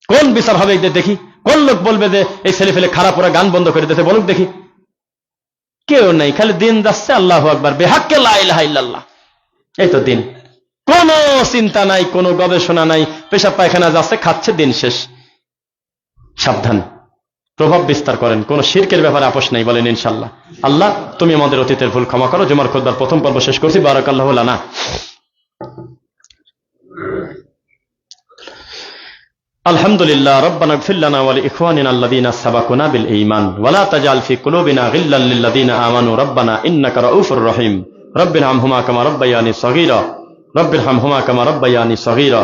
কোন বিচার হবে এদের দেখি? কোন লোক বলবে যে এই ছেলে ফেলে খারাপ, ওরা গান বন্ধ করে দিতে? বলুক দেখি। কেউ নাই, খালি দিন যাচ্ছে, আল্লাহু আকবার, বেহাক্কে লা ইলাহা ইল্লাল্লাহ। এই তো দিন, কোনো চিন্তা নাই, কোনো গবেষণা নাই, পেশাব পায়খানা যাচ্ছে, খাচ্ছে, দিন শেষ। সাবধান, প্রভাব বিস্তার করেন, কোন শিরকের ব্যাপারে আপোষ নাই, বলেন ইনশাআল্লাহ। আল্লাহ তুমি আমাদের অতীতের ভুল ক্ষমা করো। জুমার খুতবার প্রথম পর্ব শেষ করছি। বারাকাল্লাহু লানা। আলহামদুলিল্লাহ। রব্বানা ইগফির লানা ওয়া লিইখওয়ানিনা আল্লাযীনা সাবাকুনা বিল ঈমান ওয়া লা তাজআল ফি কুলুবিনা গিল্লাল লিল্লাযীনা আমানু রব্বানা ইন্নাকা রাউফুর রহিম। রব্বিরহামহুমা কামা রাব্বায়ানি সগীরা। রব্বিরহামহুমা কামা রাব্বায়ানি সগীরা।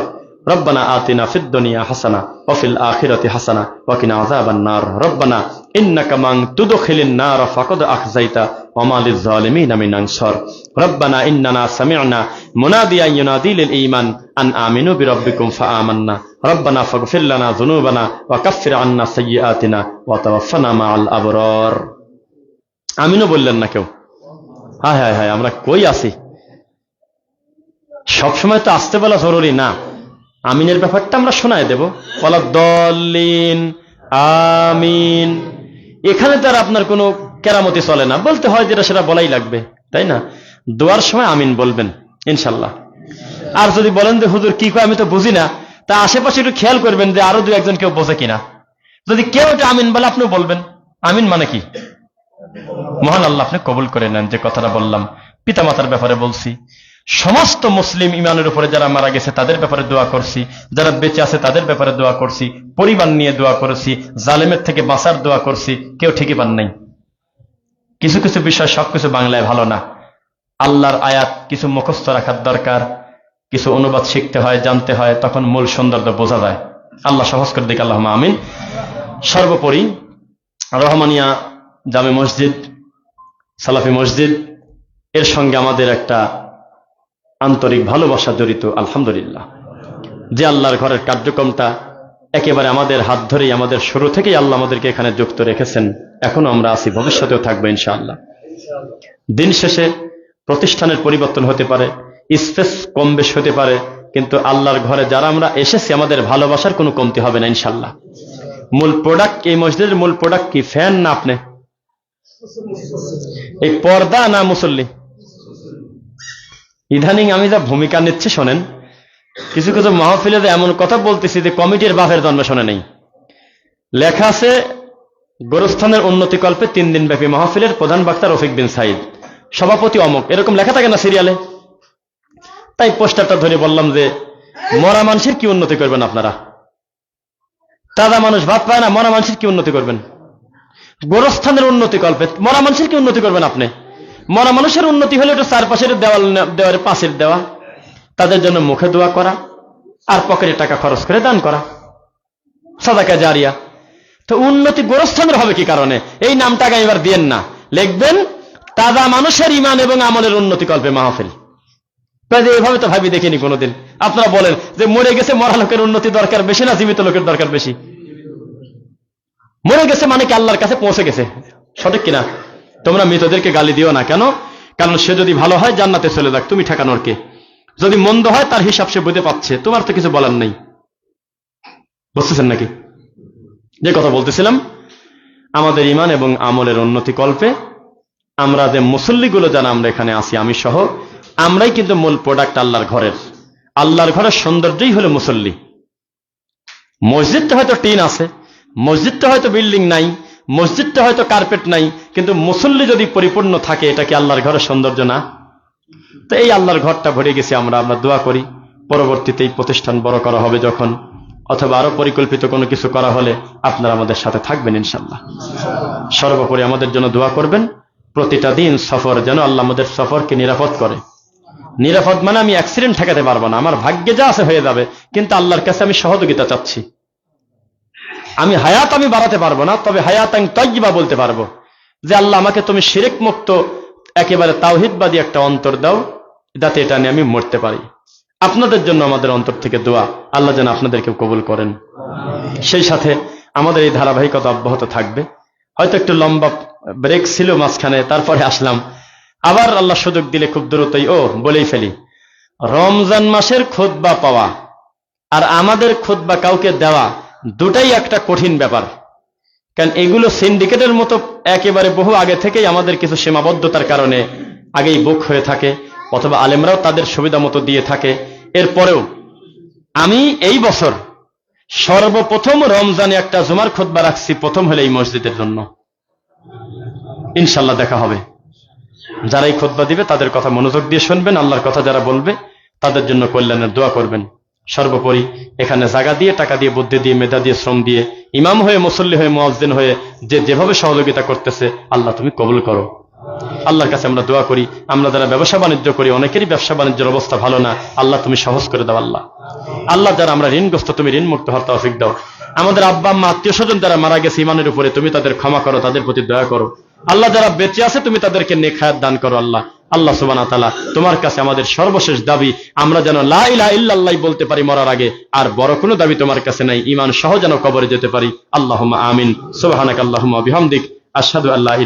রব্বানা আতিনা ফিদ দুনিয়া হাসানাহ ওয়া ফিল আখিরাতি হাসানাহ ওয়া কিনা আযাবান নার। রব্বানা ইন্নাকা মান তুদখিলিন নার ফাকাদ আখযাইতা ওয়া মা লিজ জালিমিনা মিন আনসার। রব্বানা ইন্নানা সামি'না মুনাদিয়ান ইউনাদি লিল ঈমান আন আমিনু বিরাব্বিকুম ফাআমান্না। রব্বানা ফাগফির লানা যুনুবানা ওয়া কাফফির আন্না সাইয়্যাতিনা ওয়া তাওয়াফফানা মা'আল আবরার। আমিনও বললেন না কেউ। হায় হায় হায়, আমরা কই আছি? সবসময় তো আসতে বলা জরুরি না, আমিনের ব্যাপারটা আমরা শোনায় দেব। ওয়ালা দল্লিন আমিন। এখানে তো আর আপনার কোনো কেরামতি চলে না, বলতে হয় যেটা সেটা বলাই লাগবে, তাই না? দোয়ার সময় আমিন বলবেন ইনশাল্লাহ। আর যদি বলেন যে হুজুর কি কয় আমি তো বুঝি না, তা আশেপাশে একটু খেয়াল করবেন যে আরো 2-1 জন কেউ বোঝে কিনা। যদি কেউ এটা আমিন বলে আপনিও বলবেন। আমিন মানে কি? মহান আল্লাহ আপনি কবুল করে নেন। যে কথাটা বললাম পিতামাতার ব্যাপারে বলছি, সমস্ত মুসলিম ইমানের উপরে যারা মারা গেছে তাদের ব্যাপারে দোয়া করছি, যারা বেঁচে আছে তাদের ব্যাপারে দোয়া করছি, পরিবার নিয়ে দোয়া করেছি, জালেমের থেকে বাঁচার দোয়া করছি। কেউ ঠিকই পান নাই। কিছু কিছু বিষয় সবকিছু বাংলায় ভালো না, আল্লাহর আয়াত কিছু মুখস্থ রাখার দরকার, কিছু অনুবাদ শিখতে হয়, জানতে হয়, তখন মূল সৌন্দর্য বোঝা যায়। আল্লাহ সহজ করে দিক, আল্লাহুম্মা আমিন। সর্বোপরি রহমানিয়া জামে মসজিদ, সালাফি মসজিদ, এর সঙ্গে আমাদের একটা আন্তরিক ভালোবাসা জড়িত, আলহামদুলিল্লাহ। যে আল্লাহর ঘরের কার্যক্রমটা একেবারে আমাদের হাত ধরেই, আমাদের শুরু থেকেই আল্লাহ আমাদেরকে এখানে যুক্ত রেখেছেন, এখনো আমরা আছি, ভবিষ্যতেও থাকবো ইনশাআল্লাহ। দিন শেষে প্রতিষ্ঠানের পরিবর্তন হতে পারে, স্পেস কম বেশ হতে পারে, কিন্তু আল্লাহর ঘরে যারা আমরা এসেছি আমাদের ভালোবাসার কোনো কমতি হবে না ইনশাআল্লাহ। মূল প্রোডাক্ট, এই মসজিদের মূল প্রোডাক্ট কি? ফ্যান না আপনি? এই পর্দা না মুসল্লি? ইদানিং আমি যা ভূমিকা নিচ্ছি শোনেন, কিছু কিছু মাহফিলে এমন কথা বলতেছি যে কমিটির বাপের জন্মে শোনে নেই। লেখা আছে গোরস্থানের উন্নতিকল্পে 3 দিন ব্যাপী মাহফিলের প্রধান বক্তা রফিক বিন সাইদ, সভাপতি অমুক, এরকম লেখা থাকে না সিরিয়ালে? তাই পোস্টারটা ধরে বললাম যে মরা মানুষের কি উন্নতি করবেন আপনারা? তাজা মানুষ ভাত পায় না, মরা মানুষের কি উন্নতি করবেন? গোরস্থানের উন্নতিকল্পে মরা মানুষের কি উন্নতি করবেন আপনি? মরা মানুষের উন্নতি হলে একটু চারপাশের দেওয়ালে পাশের দেওয়া, তাদের জন্য মুখে দোয়া করা, আর পকেটে টাকা খরচ করে দান করা, সাদাকা জারিয়া। তো উন্নতি গোরস্থানের হবে কি কারণে? এই নামটাকে এবার দিয়েন না, লিখবেন তাজা মানুষের ইমান এবং আমলের উন্নতিকল্পে মাহফিল। এইভাবে তো ভাবি দেখিনি কোনোদিন। আপনারা বলেন যে মরে গেছে মরা লোকের উন্নতি দরকার বেশি না জীবিত লোকের দরকার বেশি? মরে গেছে মানে কি আল্লাহর কাছে পৌঁছে গেছে, সঠিক কিনা? তোমরা মৃতদেরকে গালি দিও না। কেন? কারণ সে যদি ভালো হয় জান্নাতে চলে যাক, তুমি ঠেকানোর কে? যদি মন্দ হয় তার হিসাব সে বুঝতে পাচ্ছে, তোমার তো কিছু বলার নেই। বুঝতেছেন নাকি? যে কথা বলতেছিলাম, আমাদের ইমান এবং আমলের উন্নতি কল্পে আমরা যে মুসল্লিগুলো যারা আমরা এখানে আছি, আমি সহ, আমরাই কিন্তু মূল প্রোডাক্ট আল্লাহর ঘরের। আল্লাহর ঘরের সৌন্দর্যই হলো মুসল্লি। মসজিদটা হয়তো টিন আছে, মসজিদটা হয়তো বিল্ডিং নাই, মসজিদটা হয়তো কার্পেট নাই, কিন্তু মুসল্লি যদি পরিপূর্ণ থাকে, এটা কি আল্লাহর ঘরের সৌন্দর্য না? তো এই আল্লাহর ঘরটা ভরে গেছি আমরা দোয়া করি পরবর্তীতে এই প্রতিষ্ঠান বড় করা হবে যখন, অথবা আরো পরিকল্পিত কোনো কিছু করা হলে আপনারা আমাদের সাথে থাকবেন ইনশাআল্লাহ। সর্বোপরি আমাদের জন্য দোয়া করবেন, প্রতিটা দিন সফর যেন আল্লাহ আমাদের সফরকে নিরাপদ করে। নিরাপদ মানে আমি অ্যাক্সিডেন্ট ঠেকাতে পারবো না, আমার ভাগ্যে যা আছে হয়ে যাবে, কিন্তু আল্লাহর কাছে আমি সহযোগিতা চাচ্ছি। আমি হায়াত আমি বাড়াতে পারবো না, তবে হায়াত আমি তাইয়্যিবা বলতে পারবো যে আল্লাহ আমাকে তুমি শিরক মুক্ত একেবারে তাওহীদবাদী একটা অন্তর দাও, যাতে এটা নিয়ে আমি মরতে পারি। আপনাদের জন্য আমাদের অন্তর থেকে দোয়া, আল্লাহ যেন আপনাদেরকে কবুল করেন। সেই সাথে আমাদের এই ধারাবাহিকতা অব্যাহত থাকবে। হয়তো একটু লম্বা ব্রেক ছিল মাঝখানে, তারপরে আসলাম আবার, আল্লাহ সুযোগ দিলে খুব দ্রুতই বলেই ফেলি, রমজান মাসের খুতবা পাওয়া আর আমাদের খুতবা কাউকে দেওয়া দুটাই একটা কঠিন ব্যাপার। কারণ এগুলো সিন্ডিকেটের মতো একেবারে বহু আগে থেকেই আমাদের কিছু সীমাবদ্ধতার কারণে আগেই বুক হয়ে থাকে, অথবা আলেমরাও তাদের সুবিধা মতো দিয়ে থাকে। এরপরেও আমি এই বছর সর্বপ্রথম রমজানে একটা জুমার খুতবা রাখছি, প্রথম হলে এই মসজিদের জন্য। ইনশাল্লাহ দেখা হবে। যারা এই খুতবা দিবে তাদের কথা মনোযোগ দিয়ে শুনবেন, আল্লাহর কথা যারা বলবে তাদের জন্য কল্যাণের দোয়া করবেন। সর্বোপরি এখানে জায়গা দিয়ে, টাকা দিয়ে, বুদ্ধি দিয়ে, মেধা দিয়ে, শ্রম দিয়ে, ইমাম হয়ে, মুসল্লি হয়ে, মুয়াজ্জিন হয়ে যেভাবে সহযোগিতা করতেছে, আল্লাহ তুমি কবুল করো। আল্লাহর কাছে আমরা দোয়া করি, আমরা যারা ব্যবসা বাণিজ্য করি অনেকেরই ব্যবসা বাণিজ্যের অবস্থা ভালো না, আল্লাহ তুমি সহজ করে দাও। আল্লাহ যারা আমরা ঋণগ্রস্ত, তুমি ঋণ মুক্ত হওয়ার তৌফিক দাও। আমাদের আব্বা আম্মা আত্মীয় স্বজন যারা মারা গেছে ইমানের উপরে, তুমি তাদের ক্ষমা করো, তাদের প্রতি দয়া করো। আল্লাহ যারা বেঁচে আছে তুমি তাদেরকে নেক হায়াত দান করো। আল্লাহ সুবহানাহু ওয়া তাআলা, তোমার কাছে আমাদের সর্বশেষ দাবি, আমরা যেন লা ইলাহা ইল্লাল্লাহ বলতে পারি মরার আগে, আর বড় কোনো দাবি তোমার কাছে নাই, ঈমান সহ যেন কবরে যেতে পারি। আল্লাহুম্মা আমিন। সুবহানাকাল্লাহুম্মা ওয়া বিহামদিক, আশহাদু আল্লা ইলাহা